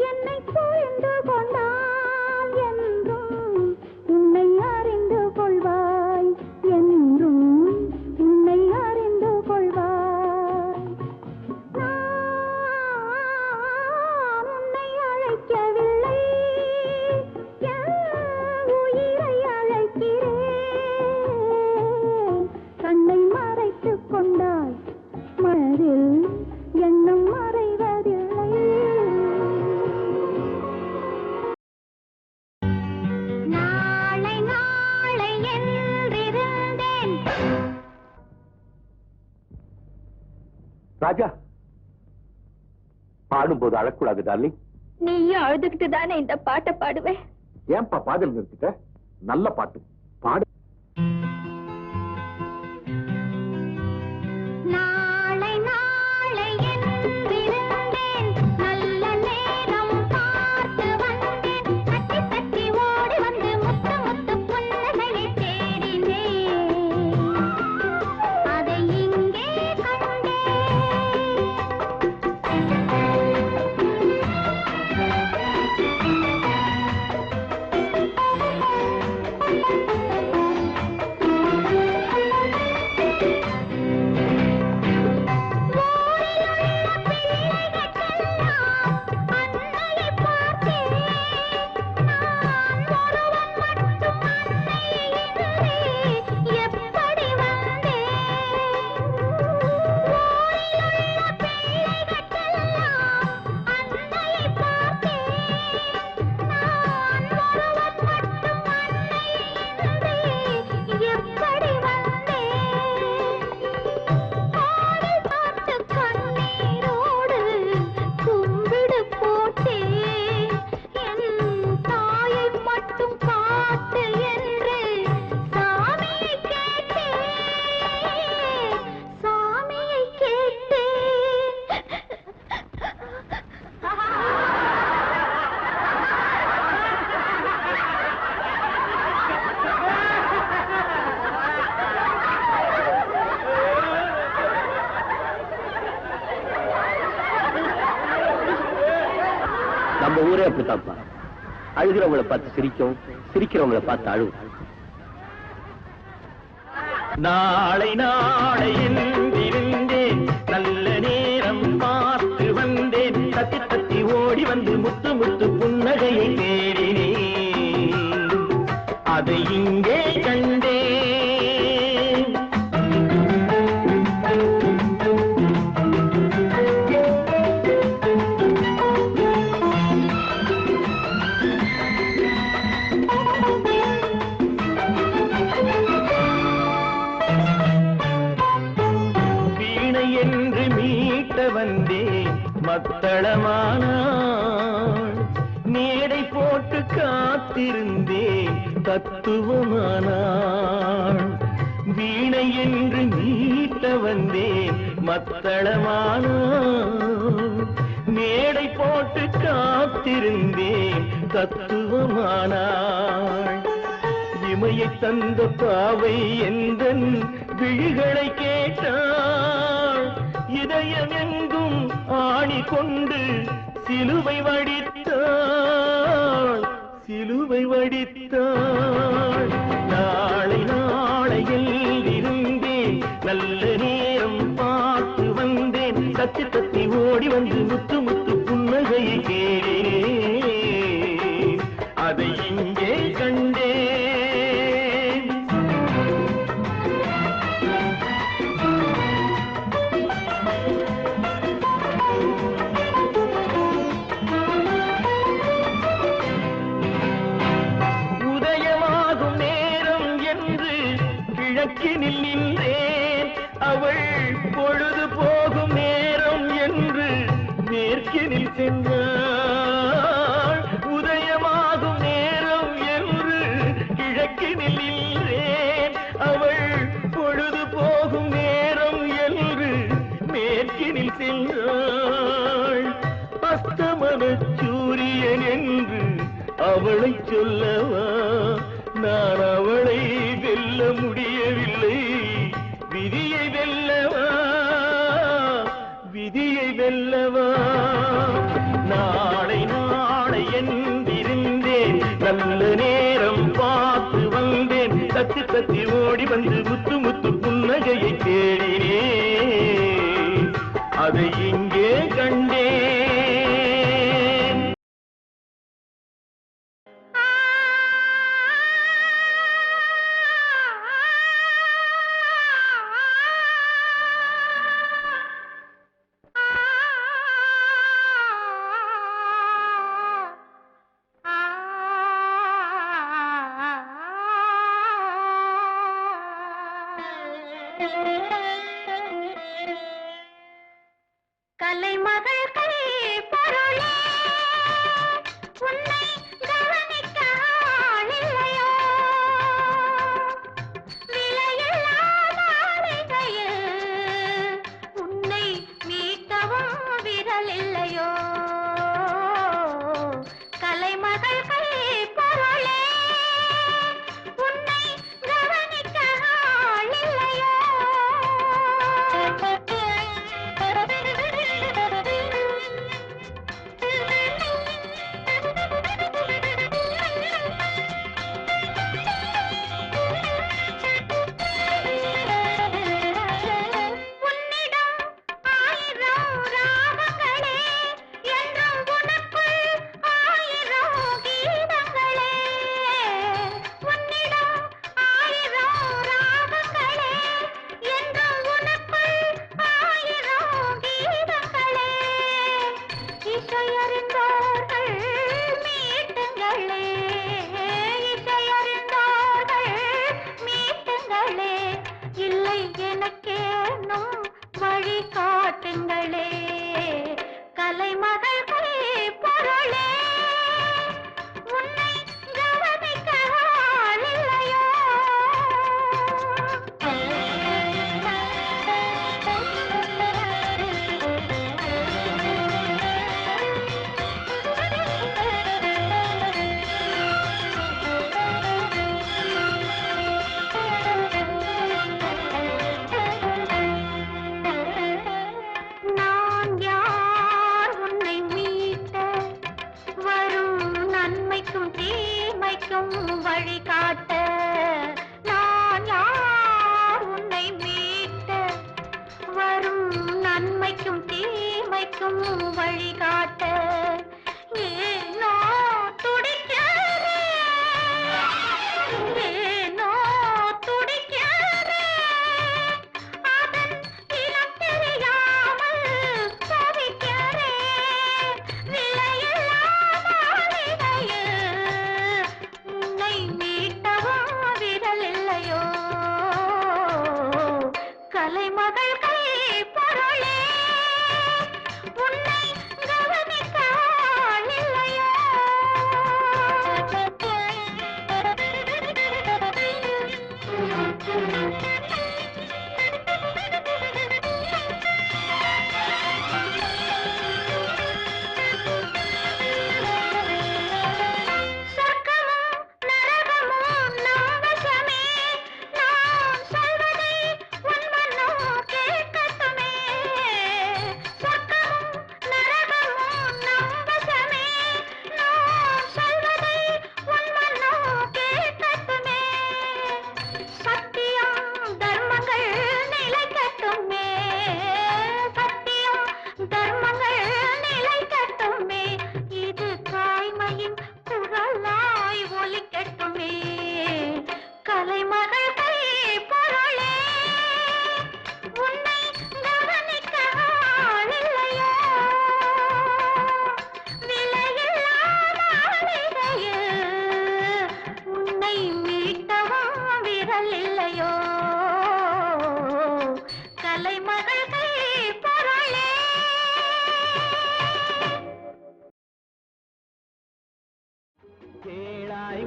என்னை புரிந்து கொண்டால் என்றும் உன்னை அறிந்து கொள்வாய், என்றும் உன்னை அறிந்து கொள்வாய். நான் உன்னை அழைக்கவில்லை, என் உயிரை அழைக்கிறேன். கண்ணை மறைத்துக் கொண்டால் மனதில் எண்ணம் மறைவதில்லை. நாளை நாளை என்றிருந்தேன். ராஜா, பாடும்போது அழக்கூடாது டார்லிங். நீயும் அழுதுகிட்டு தானே இந்த பாட்டை பாடுவேன். ஏன்பா பாடல் நிறுத்திட்ட? நல்ல பாட்டு பாடு. நாளை நாளை என்றிருந்தேன், நல்ல நேரம் பார்த்து வந்தேன். தட்டி தட்டி ஓடி வந்து முத்து முத்து புன்னகையை தேடினேன். அதை இங்கே நம்ம ஊரே அப்படித்தான்ப்பா. அழுகிறவங்களை பார்த்து சிரிக்கும், சிரிக்கிறவங்களை பார்த்து அழுவும். நாளை நாளை என்றிருந்தேன், நல்ல நேரம் பார்த்து வந்தேன். தத்தி தத்தி ஓடி வந்து முத்து முத்து புன்னகையை தேடினேன். அதை இங்கே கண்டேன். என்று மீட்ட வந்தேன், மத்தளமானாள். மேடை போட்டு காத்திருந்தேன், தத்துவமானாள். வீணை என்று மீட்ட வந்தேன், மத்தளமானாள். மேடை போட்டு காத்திருந்தேன், தத்துவமானாள். இமையை தந்த பாவை எந்தன் விழிகளை கேட்டாள். இதயம் எங்கும் ஆணி கொண்டு சிலுவை வடித்தாள், சிலுவை வடித்தாள். நாளை நாளையில் இருந்தேன், நல்ல நேரம் பார்த்து வந்தேன். தத்தி தத்தி ஓடி வந்து முத்து முத்து புன்னகையை கேட்டேன். அதை இங்கே கண்டேன். வெல்வேன் என்று அவளை சொல்லவா? நான் அவளை வெல்ல முடியவில்லை. விதியை வெல்லவா, விதியை வெல்லவா? நாளை நாளை என்றிருந்தேன், நல்ல நேரம் பார்த்து வந்தேன். தத்தி தத்தி ஓடி வந்து முத்து முத்து புன்னகையை தேடினேன், அதை இங்கே கண்டேன். கலைமகள் கை பொருளே, உன்னை கவனிக்க ஆளில்லையோ? விலையில்லா மாளிகையில் உன்னை மீட்டவும் விரல் இல்லையோ? கலைமகள் கை பொருளே, உன்னை கவனிக்க ஆளில்லையோ?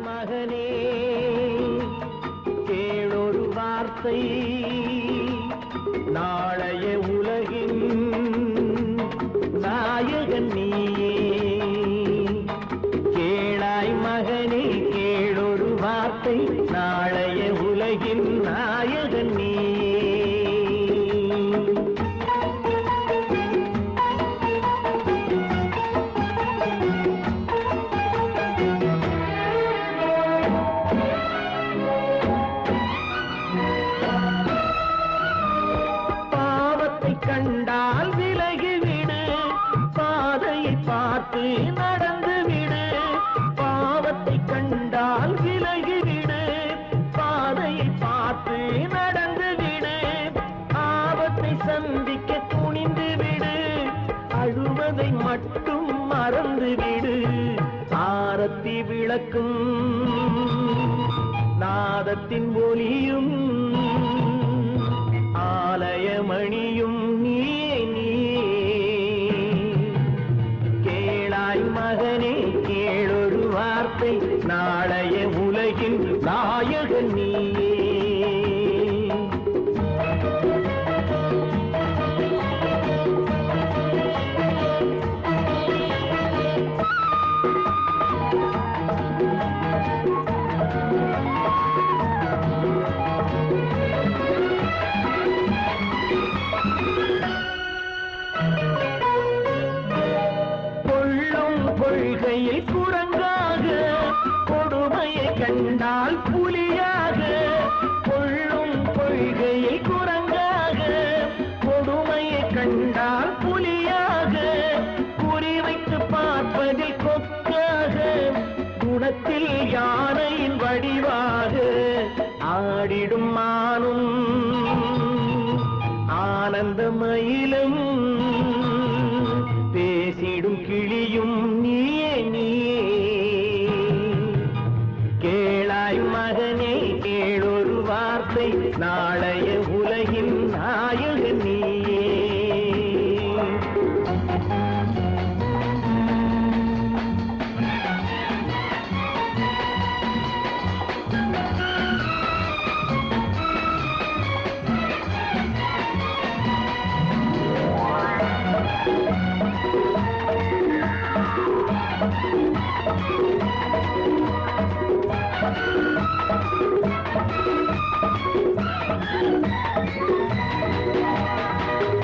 மகனே கேளொரு வார்த்தை, நாளைய உலகின் நாயகன் நீயே. வார்த்தை நாளைய உலகின் நாயகன் நீயே. பாவத்தை கண்டால் விலகிவிடு, பாதையை பார்த்து நடந்து விடு. பாவத்தை கண்டால் விலகிவிடு, பாதையை பார்த்து நடந்து விடு. ஆபத்தை சந்திக்க துணிந்து விடு, அழுவதை மட்டும் மறந்து விடு. ஆரத்தி விளக்கும் நாதத்தின் ஒலியும் ஆலயமணியும் நீயே நீயே. கேளாய் மகனே கேளொரு வார்த்தை நாளைய உலகின் நாயகன் நீயே. கொள்கையை குரங்காக, கொடுமையை கண்டால் புலியாக. கொள்ளும் கொள்கையை குரங்காக, கொடுமையை கண்டால் புலியாக. குறிவைத்து பார்ப்பதில் கொக்காக, குணத்தில் யானையின் வடிவாக. ஆடிடும் மானும் ஆனந்த மயிலும் பேசிடும் கிளியும் நீயே நீயே. கேளாய் மகனே கேளொரு வார்த்தை நாளைய உலகின் நாயகன் நீயே.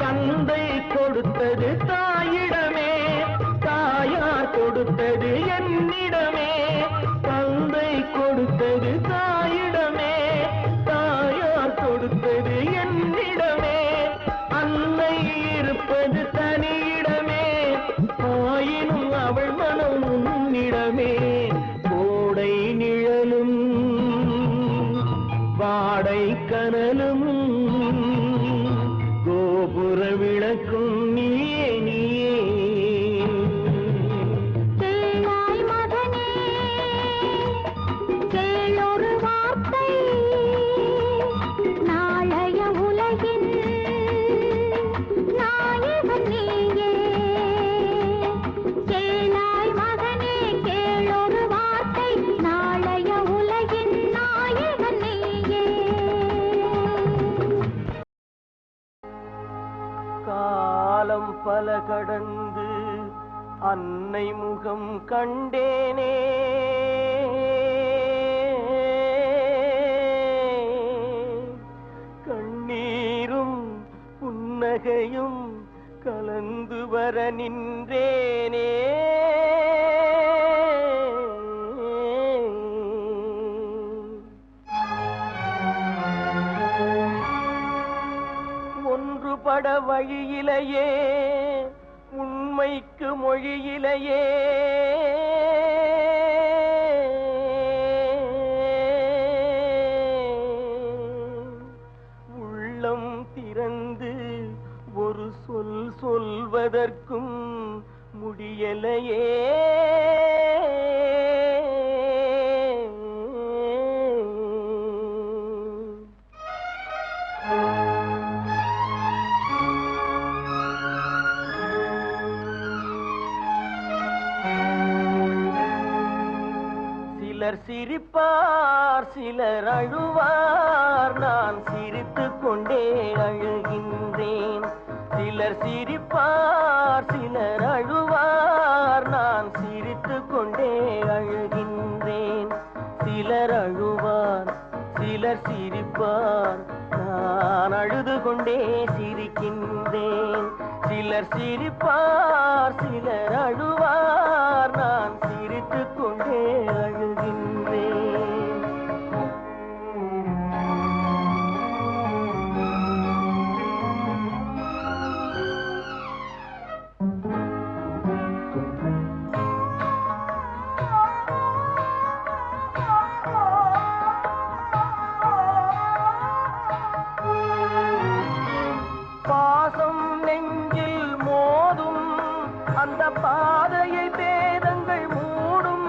தந்தை கொடுத்தது தாயிடமே, தாயார் கொடுத்தது என்னிடமே. தந்தை கொடுத்தது தாயிடமே, தாயார் கொடுத்தது என்னிடமே. அன்னை இருப்பது தனியிடமே, ஆயினும் அவள் மனம் உன்னிடமே. கோடை நிழலும் வாடை கனலும் கோபுர விளக்கும் நீயே நீயே. கேளாய் மகனே கேளொரு வார்த்தை நாளைய உலகின் நாயகன் நீயே. கேளாய் மகனே கேளொரு வார்த்தை நாளைய உலகின் நாயகன் நீயே. காலம் பல கடந்து அன்னை முகம் கண்டேனே. கண்ணீரும் புன்னகையும் கலந்து வர நின்றேனே. ஒன்றுபட வழியிலேயே உண்மைக்கு மொழியிலேயே. உள்ளம் திறந்து ஒரு சொல் சொல்வதற்கும் முடியலையே. சிலர் சிரிப்பார் சிலர் அழுவார், நான் சிரித்துக் கொண்டே அழுகின்றேன். சிலர் சிரிப்பார் சிலர் அழுவார், நான் சிரித்துக் கொண்டே அழுகின்றேன். சிலர் அழுவார் சிலர் சிரிப்பார் நான் அழுது கொண்டே சிரிக்கின்றேன் சிலர் சிரிப்பார் சிலர் அழுவார் நான் சிரித்துக் கொண்டே அழுகின்றேன் பாசம் நெஞ்சில் மோதும் அந்த பாதையை பேதங்கள் மூடும்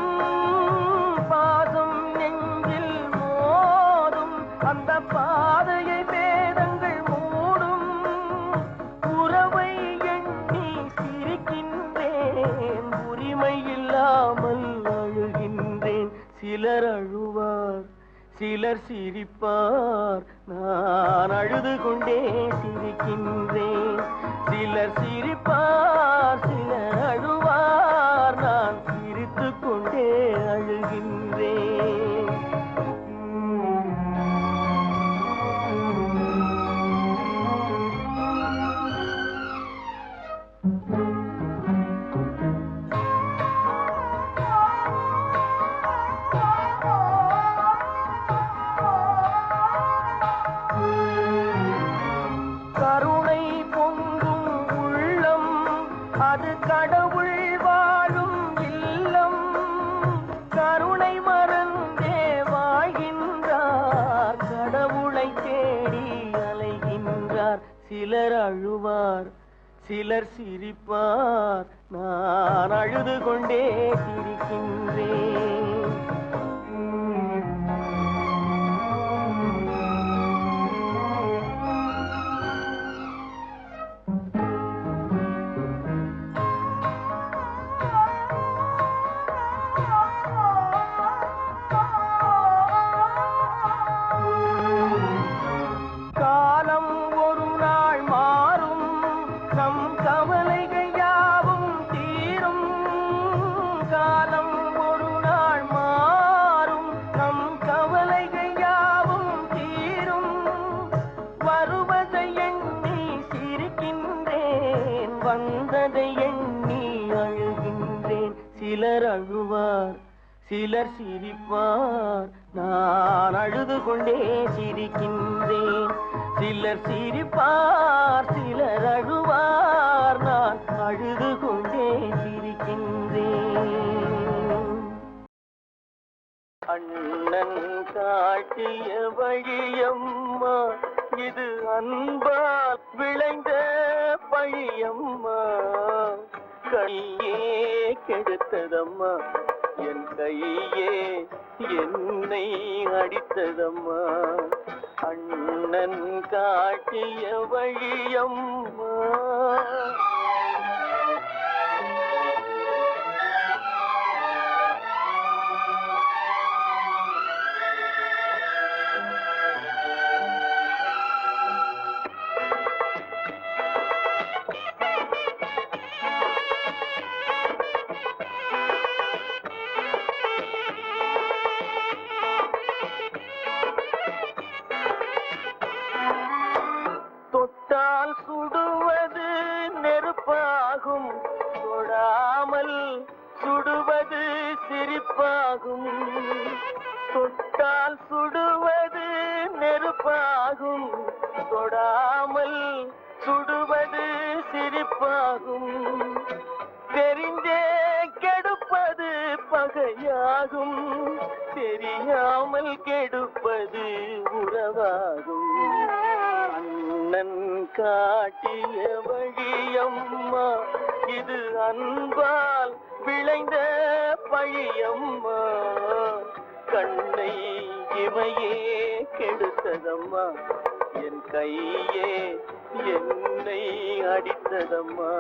பாசம் நெஞ்சில் மோதும் அந்த பாதையை பேதங்கள் மூடும் உறவை எண்ணி சிரிக்கின்றேன் உரிமை இல்லாமல் அழுகின்றேன் சிலர் அழுவார் சிலர் சிரிப்பார் நான் அழுது கொண்டே சிரிக்கின்றேன் சிலர் சிரிப்பார் சிலர் அழுவார் நான் சிரித்துக் கொண்டே அழுகின்றேன் கருணை பொங்கும் உள்ளம் அது கடவுள் வாழும் இல்லம் கருணை மறந்தே வாழ்கின்றார் கடவுளை தேடி அலைகின்றார் சிலர் அழுவார் சிலர் சிரிப்பார் நான் அழுது கொண்டே சிரிக்கின்றேன் காலம் ஒரு நாள் மாறும் நம் கவலைகள் யாவும் தீரும் காலம் ஒரு நாள் மாறும் நம் கவலைகள் யாவும் தீரும் வருவதை எண்ணி சிரிக்கின்றேன் வந்ததை எண்ணி அழுகின்றேன் சிலர் அழுவார் சிலர் சிரிப்பார் நான் அழுது கொண்டே சிரிக்கின்றேன் சிலர் சிரிப்பார் சிலர் அழுவார் நான் அழுது கொண்டே சிரிக்கின்றேன் அண்ணன் காட்டிய வழியம்மா இது அன்பால் விளைந்த பழியம்மா கையே கெடுத்ததம்மா என் கையே என்னை அடித்ததம்மா அண்ணன் காட்டிய வழியம்மா தொட்டால் சுடுவது நெருப்பாகும் தொடாமல் சுடுவது சிரிப்பாகும் தொட்டால் சுடுவது நெருப்பாகும் தொடாமல் சுடுவது சிரிப்பாகும் தெரிந்தே கெடுப்பது பகையாகும் தெரியாமல் கெடுப்பது உறவாகும் அண்ணன் காட்டிய வழியம்மா இது அன்பால் விளைந்த பழியம்மா கண்ணை இமையே கெடுத்ததம்மா என் கையே என்னை அடித்ததம்மா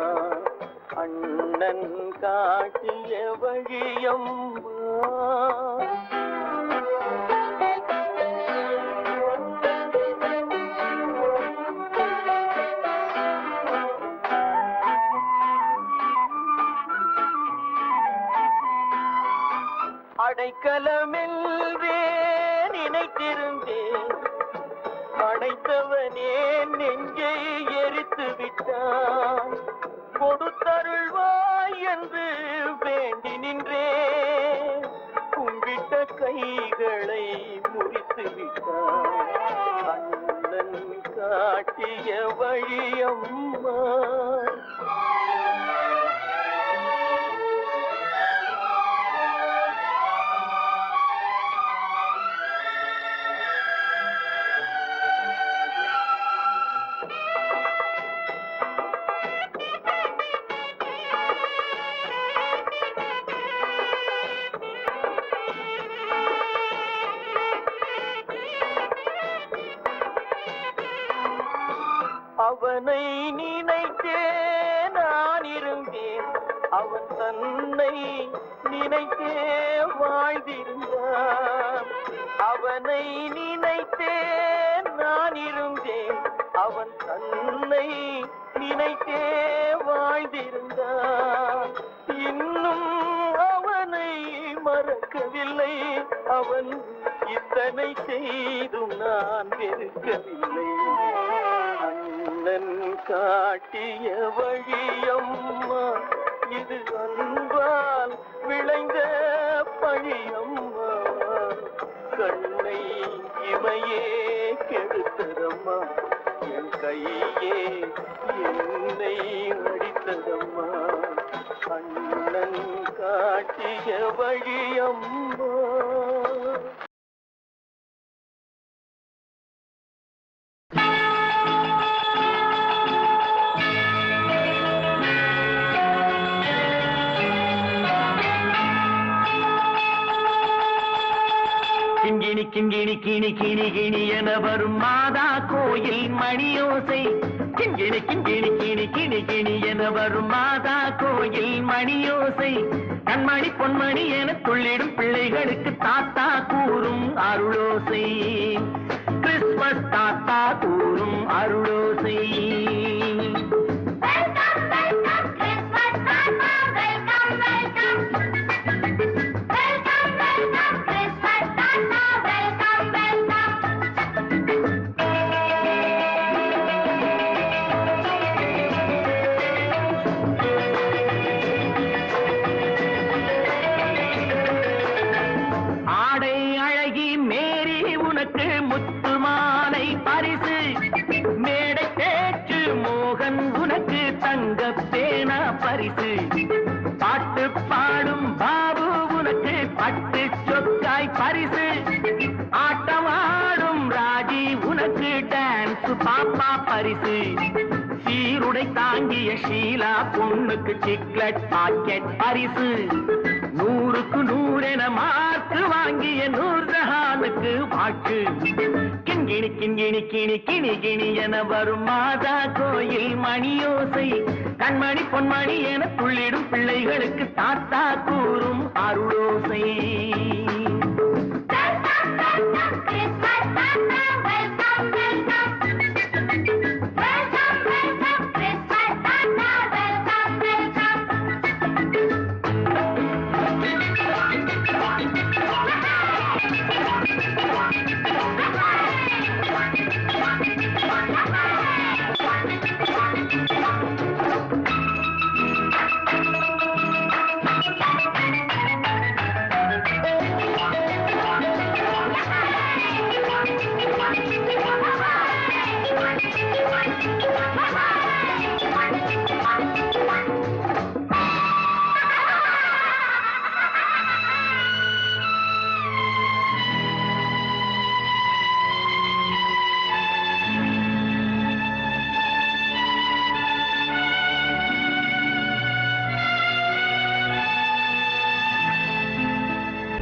அண்ணன் காட்டிய வழியம்மா அடைக்கலமென்றே நீ நினைத்திருந்தேன் அடைத்தவனே நெஞ்சை எரித்து விட்டான் கொடுத்தருள்வாய் என்று வேண்டி நின்றேன் கும்பிட்ட கைகளை முறித்து விட்டான் அண்ணன் காட்டிய வழியம்மா அவனை நினைத்தே நான் இருந்தேன் அவன் தன்னை நினைத்தே வாழ்ந்திருந்தான் அவனை நினைத்தே நான் இருந்தேன் அவன் தன்னை நினைத்தே வாழ்ந்திருந்தான் இன்னும் அவனை மறக்கவில்லை அவன் இத்தனை செய்தும் நான் வெறுக்கவில்லை அண்ணன் காட்டிய வழியம்மா இது அன்பால் விளைந்த பழியம்மா கண்ணை இமையே கெடுத்ததம்மா என் கையே என்னை அடித்ததம்மா அண்ணன் காட்டிய வழியம்மா கிண்கிணி கிணி கிணி கிணி என வரும் மாதா கோயில் மணியோசை கிண்கிணி கிண்கிணி கிணி கிணி கிணி என வரும் மாதா கோயில் மணியோசை கண்மணி பொன்மணி என துள்ளிடும் பிள்ளைகளுக்கு தாத்தா கூறும் அருளோசை கிறிஸ்துமஸ் தாத்தா கூறும் அருளோசை பரிசு பாட்டு பாடும் பாபு உனக்கு பட்டு சொக்காய் பரிசு ஆட்டமாடும் ராஜி உனக்கு டான்ஸ் பாப்பா பரிசு சீருடை தாங்கிய ஷீலா பொண்ணுக்கு சிக்லெட் பாக்கெட் பரிசு 100க்கு 100 என மார்க்கு வாங்கிய நூர்ஜஹானுக்கு வாக்கு கிண்கிணி கிண்கிணி கிணி கிணி கிணி என வரும் மாதா கோயில் மணியோசை கண்மணி பொன்மணி என துள்ளிடும் பிள்ளைகளுக்கு தாத்தா கூறும் அருளோசை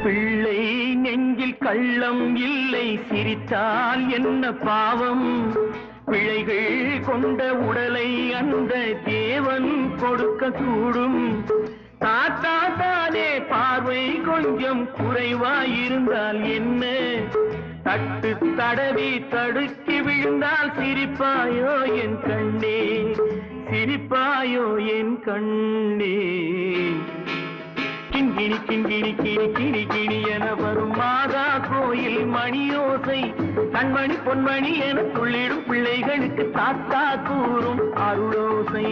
பிள்ளை நெஞ்சில் கள்ளம் இல்லை சிரித்தால் என்ன பாவம் பிழைகள் கொண்ட உடலை அந்த தேவன் கொடுக்க கூடும் தாத்தா தானே பார்வை கொஞ்சம் குறைவாயிருந்தால் என்ன தட்டு தடவி தடுக்கி விழுந்தால் சிரிப்பாயோ என் கண்ணே சிரிப்பாயோ என் கண்ணே கிண்கிணி கிண்கிணி கிணி கிணி கிணி என வரும் மாதா கோயில் மணியோசை கண்மணி பொன்மணி என துள்ளிடும் பிள்ளைகளுக்கு தாத்தா கூறும் அருளோசை.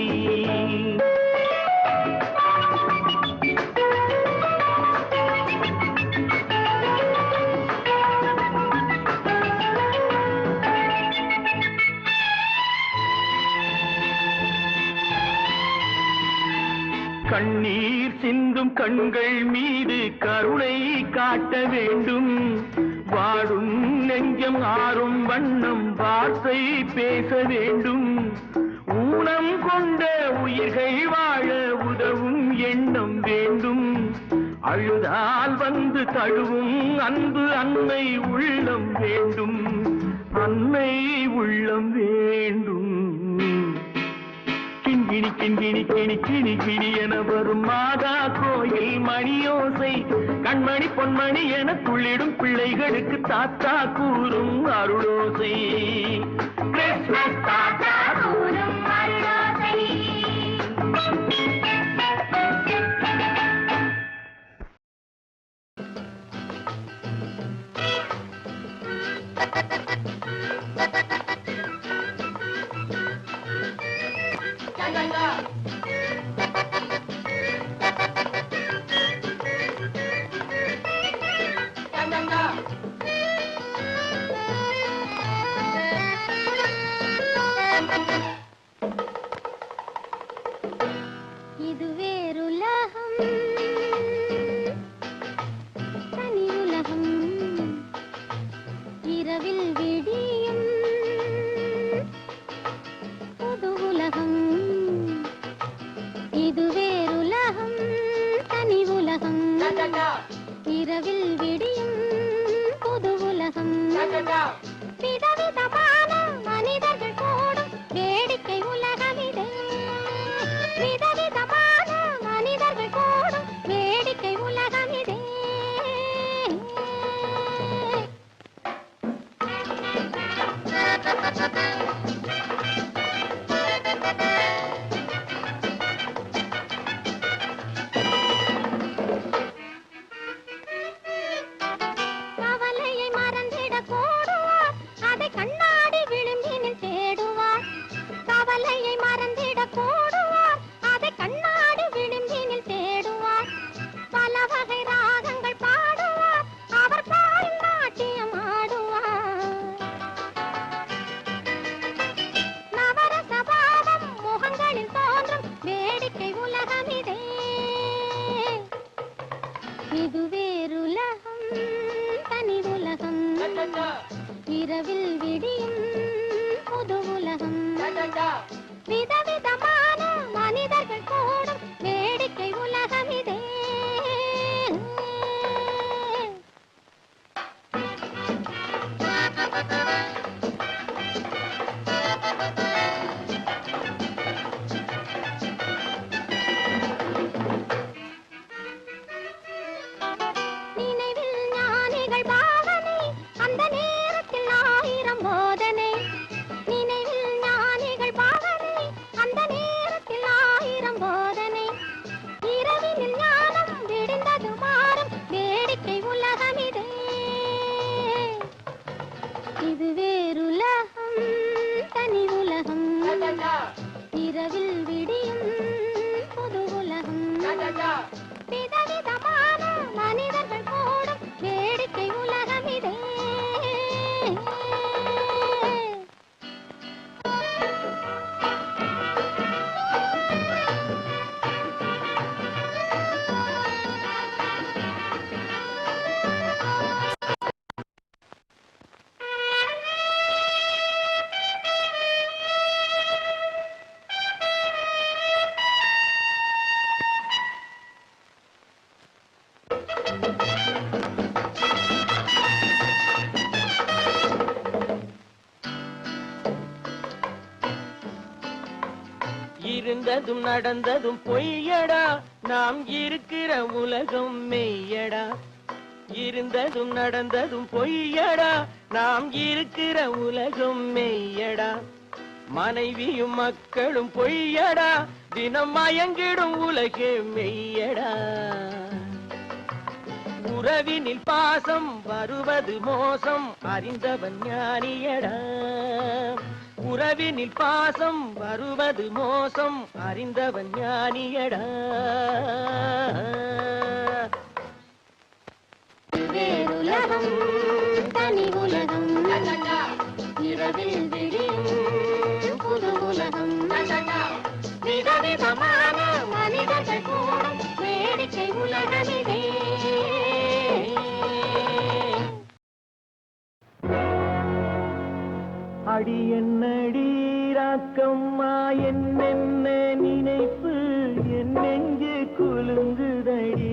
கண்ணீர் சிந்தும் கண்கள் மீது கருணை காட்ட வேண்டும். வாடும் நெஞ்சம் ஆறும் வண்ணம் வார்த்தை பேச வேண்டும். ஊனம் கொண்ட உயிர்கள் வாழ உதவும் எண்ணம் வேண்டும். அழுதால் வந்து தழுவும் அன்பு அன்னை உள்ளம் வேண்டும். அன்னை உள்ளம் வேண்டும். கிண்கிணி கிண்கிணி கிணி கிணி கிணி என வரும் மாதா கோயில் மணியோசை கண்மணி பொன்மணி என துள்ளிடும் பிள்ளைகளுக்கு தாத்தா கூறும் அருளோசை. கிறிஸ்மஸ் தாத்தா கூறும் அருளோசை. இது வேறுலகம், தனி உலகம், இரவில் விடியும் புது உலகம். இது வேறுலகம், தனி உலகம், இரவில் விடியும் புது உலகம். விதவிதமான மனிதர்கள் கூடும் வேடிக்கை உலகம் இது. விதவிதமான மனிதர்கள் கூடும் வேடிக்கை உலகம் இது. கவலையை மறந்திடக் கூடுவார், அதை கண்ணாடி விளிம்பினில் தேடுவார். கவலையை மறந்திடக் கூடுவார், அதை கண்ணாடி விளிம்பினில் தேடுவார். பல வகை ராகங்கள் பாடுவார், அவர் பால் நாட்டியம் ஆடுவார். நவரச பாவம் முகங்களில் தோன்றும் வேடிக்கை உலகம் இதே. இது வேறுலகம், தனி உலகம், இரவில் விடியும் புது உலகம். விதவிதமான மனிதர்கள் கூடும் வேடிக்கை உலகம் இதே. நினைவில் ஞானிகள் பாவனை, அந்த நேரத்தில் 1000 போதனை. நினைவில் ஞானிகள் பாவனை, அந்த நேரத்தில் 1000 போதனை. இரவினில் ஞானம் விடிந்தது மாறும் வேடிக்கை உலகம் இதே. இது வேறுலகம், தனி உலகம், இரவில் விடியும் புது உலகம். விதவிதமான மனிதர்கள் கூடும் வேடிக்கை உலகம் இதே. இருந்ததும் நடந்ததும் பொய்யடா, நாம் இருக்கிற உலகம் மெய்யடா. இருந்ததும் நடந்ததும் பொய்யடா, நாம் இருக்கிற உலகம் மெய்யடா. மனைவியும் மக்களும் பொய்யடா, தினம் மயங்கிடும் உலகே மெய்யடா. உறவினில் பாசம் வருவது மோசம் அறிந்தவன் ஞானியடா. உறவினில் பாசம் வருவது மோசம் அறிந்தவன் ஞானியடா. வேறுலகம் தனி உலகம் இரவில் விடியும் புது உலகம் விதவிதமான மனிதர்கள் கூடும் வேடிக்கை உலகமிதே. அடி என்னடி ராக்கம்மா என்னென்ன நினைப்பு என் நெஞ்சு குலுங்குதடி.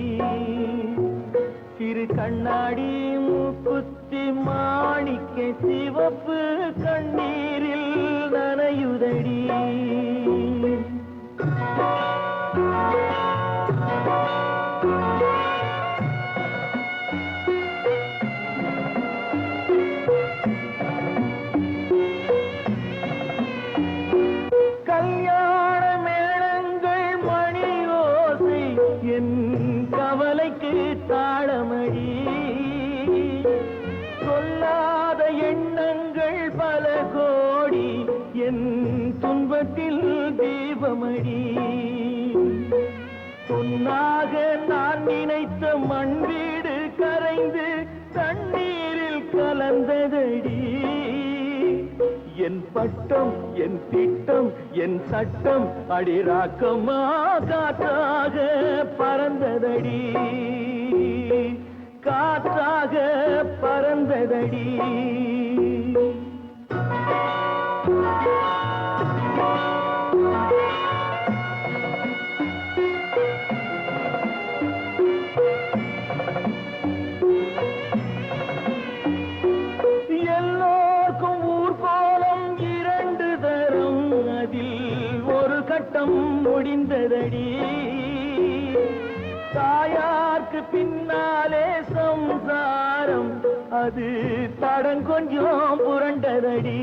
சிறு கண்ணாடி மூக்குத்தி மாணிக்க சிவப்பு கண்ணீரில் நனையுதடி. கல்யாண மேளங்கள் மணி ஓசை என் கவலைக்கு தாளமடி. சொல்லாத எண்ணங்கள் பல கோடி என் துன்பத்தில் தீபமடி. பொன்னாக நான் நினைத்த மண் வீடு கரைந்து தண்ணீரில் கலந்ததடி. என் பட்டம் என் திட்டம் என் சட்டம் அடிராக்கமா காற்றாக பறந்ததடி. காற்றாக பறந்ததடி. எல்லோருக்கும் ஊர்கோலம் இரண்டு தரம் அதில் ஒரு கட்டம் முடிந்ததடி. தாயார்க்கு பின்னாலே சம்சாரம் அது தடம் கொஞ்சம் புரண்டதடி.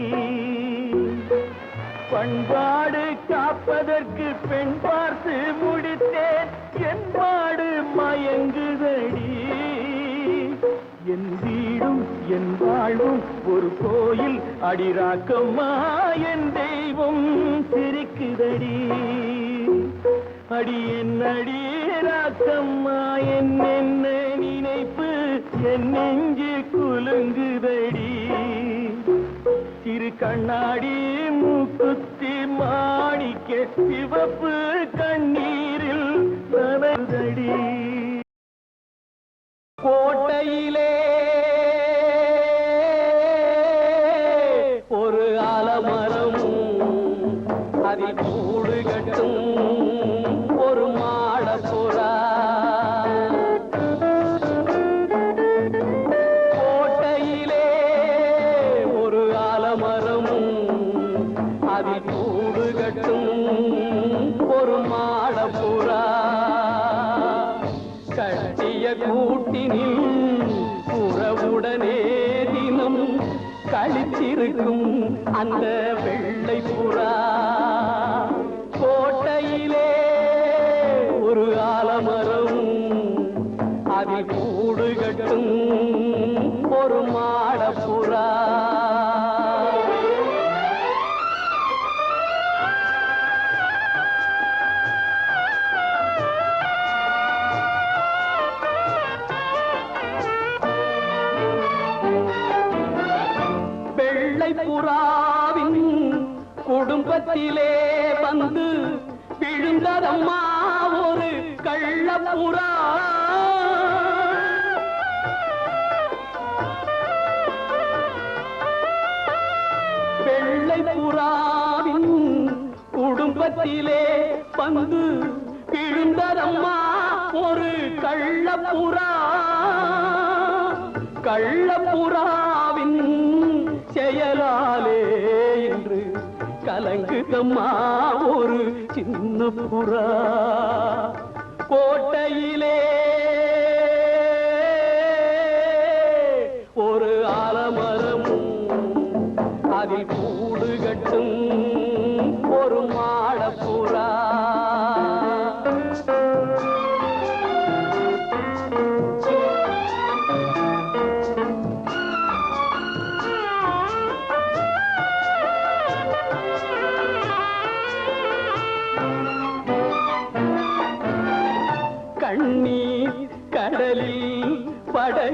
பண்பாடு காப்பதற்கு பெண் பார்த்து முடித்தேன் என் பாடு மயங்குதடி. என் வீடும் என் வாழ்வும் ஒரு கோயில் அடிராக்கம்மா என் தெய்வம் சிரிக்குதடி. அடி என் அடிராக்கம்மா என்னென்ன நினைப்பு என் நெஞ்சு குலுங்குதடி. சிறு கண்ணாடி மூக்குத்தி மாணிக்க சிவப்பு கண்ணீரில் நனையுதடி. கோட்டையிலே ஒரு ஆலமரம் அதில் கூடு கட்டும் ஒரு மாடப்புறா. கோட்டையிலே ஒரு ஆலமரம் அதில் கூடு கட்டும் ஒரு மாடப்புறா. கட்டிய கூட்டினில் உறவுடனே தினம் கழித்திருக்கும் அந்த வெள்ளை புறா. கோட்டையிலே ஒரு ஆலமரம் அதில் கூடு கட்டும் ஒரு மாடப்புறா. புறாவின் குடும்பத்திலே வந்து விழுந்ததம்மா ஒரு கள்ளப்புறா. வெள்ளை புறாவின் குடும்பத்திலே வந்து விழுந்ததம்மா ஒரு கள்ளப்புறா. கள்ளப்புறாவின் செயலாலே இன்று கலங்குதம்மா ஒரு சின்ன புறா. கோட்டையிலே ஒரு ஆலமரம் அதில் கூடு கட்டும் ஒரு மாடப்புறா.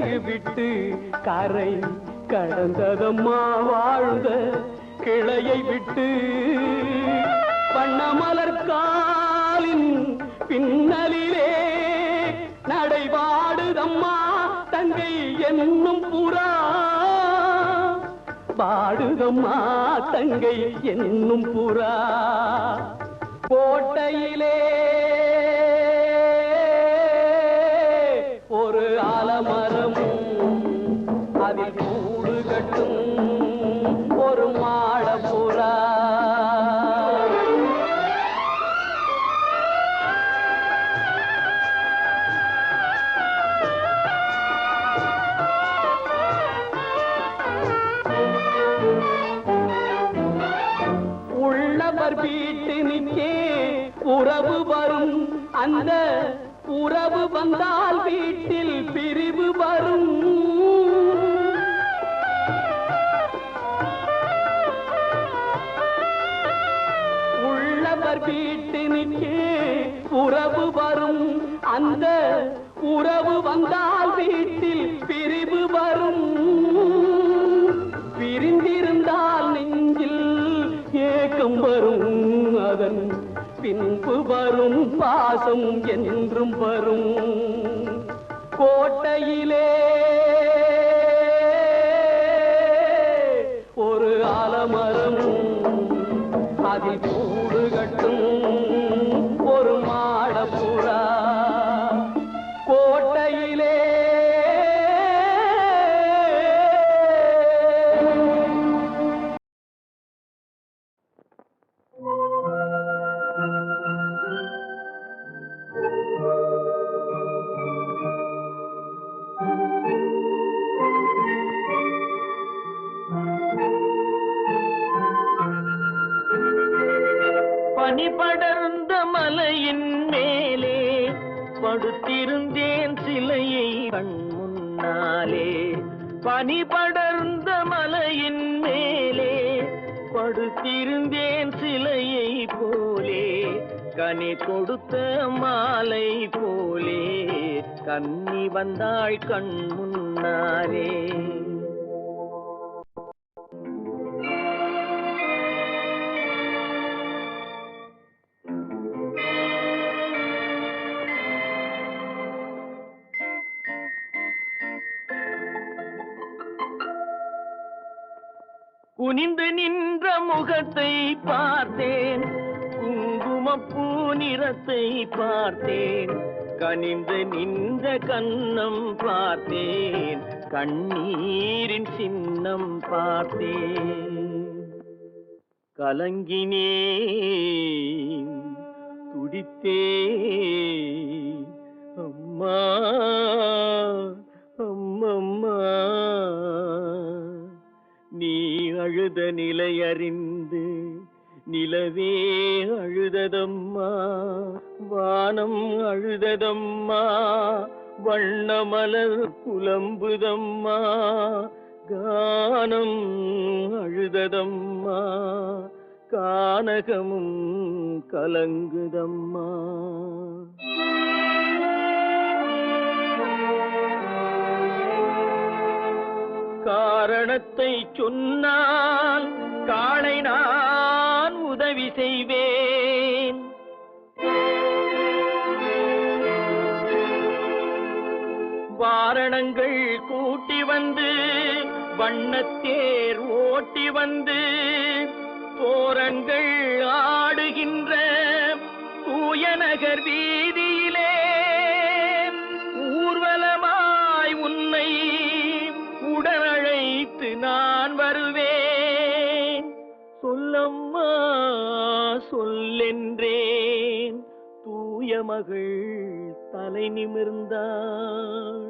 படகு விட்டு கரை கடந்ததம்மா வாழ்ந்த கிளையை விட்டு வண்ணமலர் காலின் பின்னலிலே நடைபாடுதம்மா தங்கை என்னும் புறா பாடுதம்மா தங்கை என்னும் புறா கோட்டையிலே ஒரு ஆலமரம் அதில் கூடு கட்டும் ஒரு மாடப்புறா உள்ளவர் வீட்டினிக்கே உறவு வரும் அந்த உறவு வந்தால் வீட்டில் பிரிவு வரும் உள்ளவர் வீட்டினிக்கே உறவு வரும் அந்த உறவு வந்தால் வீட்டில் பிரிவு வரும் பிரிந்திருந்தால் நெஞ்சில் ஏக்கம் வரும் அதன் பின்பு வரும் பாசம் என்றும் வரும் கோட்டையிலே ஒரு ஆலமரம் அதில் கூடு கட்டும் ஒரு மாடப்புறா கோட்டையிலே பனி படர்ந்த மலையின் மேலே படுத்திருந்தேன் சிலையை கண் முன்னாலே பனி படர்ந்த மலையின் மேலே படுத்திருந்தேன் சிலையை போலே கனி கொடுத்த மாலை போலே கன்னி வந்தாள் கண் முன்னாலே குனிந்து நின்ற முகத்தை பார்த்தேன் குங்குமப்பூ நிறத்தை பார்த்தேன் கனிந்து நின்ற கன்னம் பார்த்தேன் கண்ணீரின் சின்னம் பார்த்தேன் கலங்கினேன் துடித்தேன் அம்மா அம்மம்மா நீ அழுத நிலை அறிந்து நிலவே அழுததம்மா வானம் அழுததம்மா வண்ணமலர் புலம்புதம்மா கானம் அழுததம்மா கானகமும் கலங்குதம்மா காரணத்தை சொன்னால் காளை நான் உதவி செய்வேன் வாரணங்கள் கூட்டி வந்து வண்ணத்தேர் ஓட்டி வந்து தோரங்கள் ஆடுகின்ற தூய நகர் வீதியிலே ஊர்வலமாய் உன்னை உடனழைத்து நான் வருவேன் சொல்லம்மா சொல்லென்றேன் தூய மகள் தலை நிமிர்ந்தாள்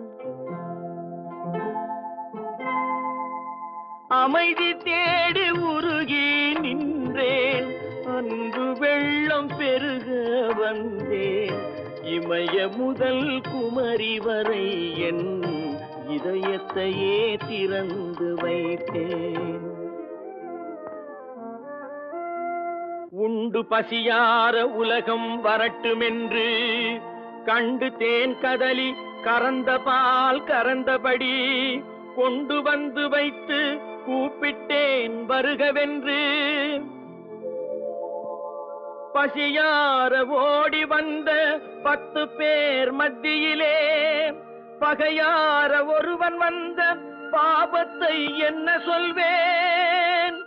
அமைதி தேடி உருகி நின்றேன் அன்பு வெள்ளம் பெருக வந்தேன் இமய முதல் குமரி வரை என் இதயத்தையே திறந்து வைத்தேன் உண்டு பசியார உலகம் வரட்டுமென்று கண்டு தேன் கதலி கறந்த பால் கறந்தபடி கொண்டு வந்து வைத்து கூப்பிட்டேன் வருகவென்று. பசியார ஓடி வந்த 10 பேர் மத்தியிலே பகையார ஒருவன் வந்த பாபத்தை என்ன சொல்வேன்?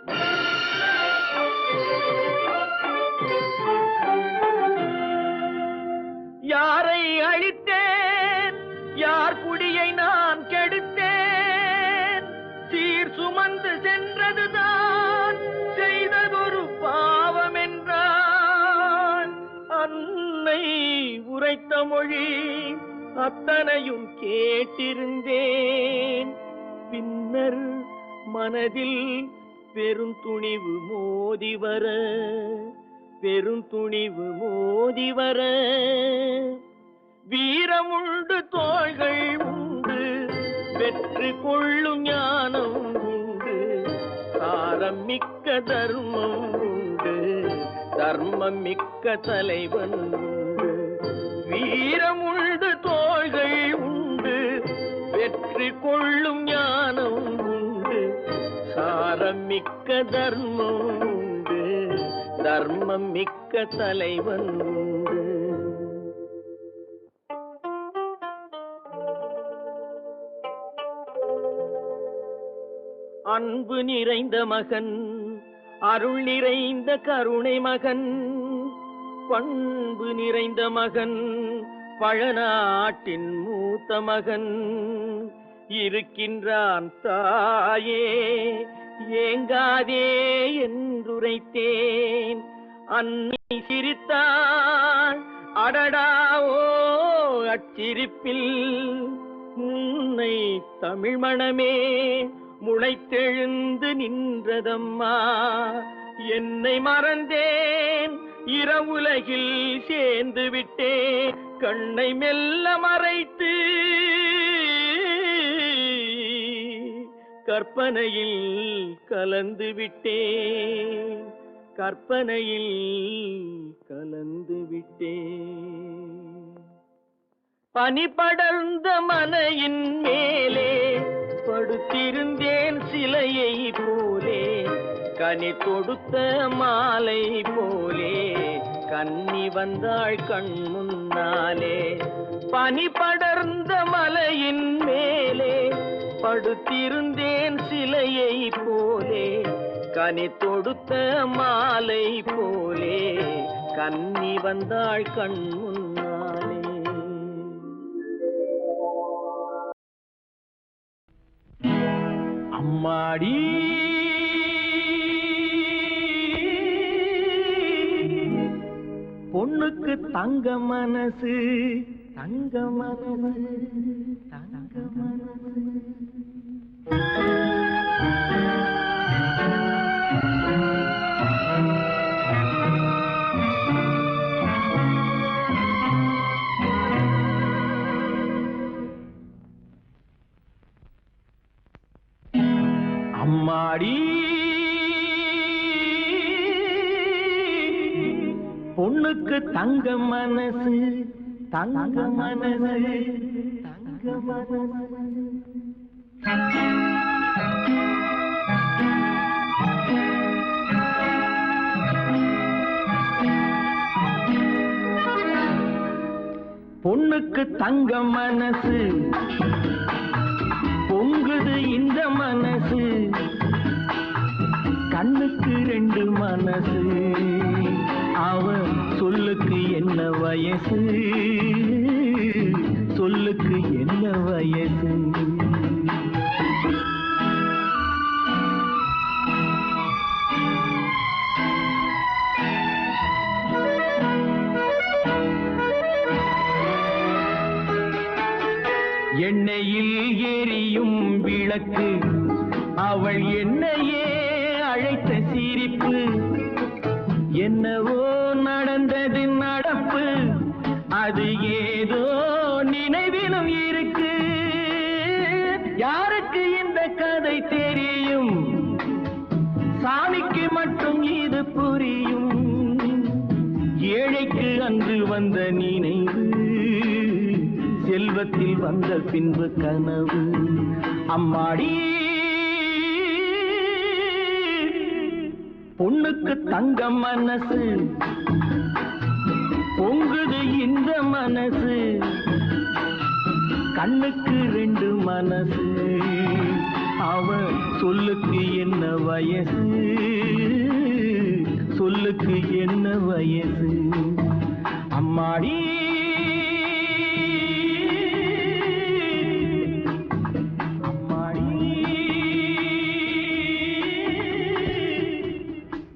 யாரை அழித்தேன், யார் குடியை நான் கெடுத்தேன்? சீர் சுமந்து சென்றதுதான் செய்ததொரு பாவம் என்றான். அன்னை உரைத்த மொழி அத்தனையும் கேட்டிருந்தேன். பின்னர் மனதில் பெருந்துணிவு மோதி வர வீரமுண்டு தோள்கள் உண்டு, வெற்றி கொள்ளும் ஞானம் உண்டு, சாரம் மிக்க தர்மம் உண்டு, தர்மம் மிக்க தலைவன் உண்டு. வீரமுண்டு தோள்கள் உண்டு, வெற்றி கொள்ளும் ஞானம் உண்டு, சாரம் மிக்க தர்மம் உண்டு, தர்மம் மிக்க தலைவன் உண்டு. அன்பு நிறைந்த மகன், அருள் நிறைந்த கருணை மகன், பண்பு நிறைந்த மகன், பழநாட்டின் மூத்த மகன் இருக்கின்றான் தாயே, ஏங்காதே என்றுரைத்தேன். அன்னை சிரித்தாள், அடடாவோ அச்சிரிப்பில் உன்னை தமிழ் மணமே முளைத்தெழுந்து நின்றதம்மா. என்னை மறந்தேன், இரவுலகில் சேர்ந்து விட்டேன், கண்ணை மெல்ல மறைத்து கற்பனையில் கலந்து விட்டேன், கற்பனையில் கலந்து விட்டேன். பனி படர்ந்த மலையின் மேலே படுத்திருந்தேன் சிலையை போலே, கனி தொடுத்த மாலை போலே கன்னி வந்தாள் கண் முன்னாலே. பனி படர்ந்த மலையின் மேலே படுத்திருந்தேன் சிலையை போலே, கனி தொடுத்த மாலை போலே கன்னி வந்தாள் கண் முன்னாலே. அம்மாடி பொண்ணுக்கு தங்க மனசு, தங்க மனசு, தங்க மனசு. அம்மாடி பொண்ணுக்கு தங்க மனசு, தங்க மனசு, தங்க மனசு. பொண்ணுக்கு தங்க மனசு, பொங்குது இந்த மனசு, கண்ணுக்கு 2 மனசு, அவ சொல்லுக்கு என்ன வயசு, சொல்லுக்கு என்ன வயசு. எண்ணெயில் எரியும் விளக்கு, அவள் என்னையே அழைத்த சிரிப்பு, என்னவோ நடந்தது நடப்பு, அது ஏதோ நினைவிலும் இருக்கு. யாருக்கு இந்த கதை தெரியும், சாமிக்கு மட்டும் இது புரியும். ஏழைக்கு அன்று வந்த நினைவு, செல்வ செல்வத்தில் வந்த பின்பு கனவு அம்மாடி பொண்ணுக்கு தங்க மனசு பொங்குது இந்த மனசு கண்ணுக்கு ரெண்டு மனசு அவ சொல்லுக்கு என்ன வயசு சொல்லுக்கு என்ன வயசு அம்மாடி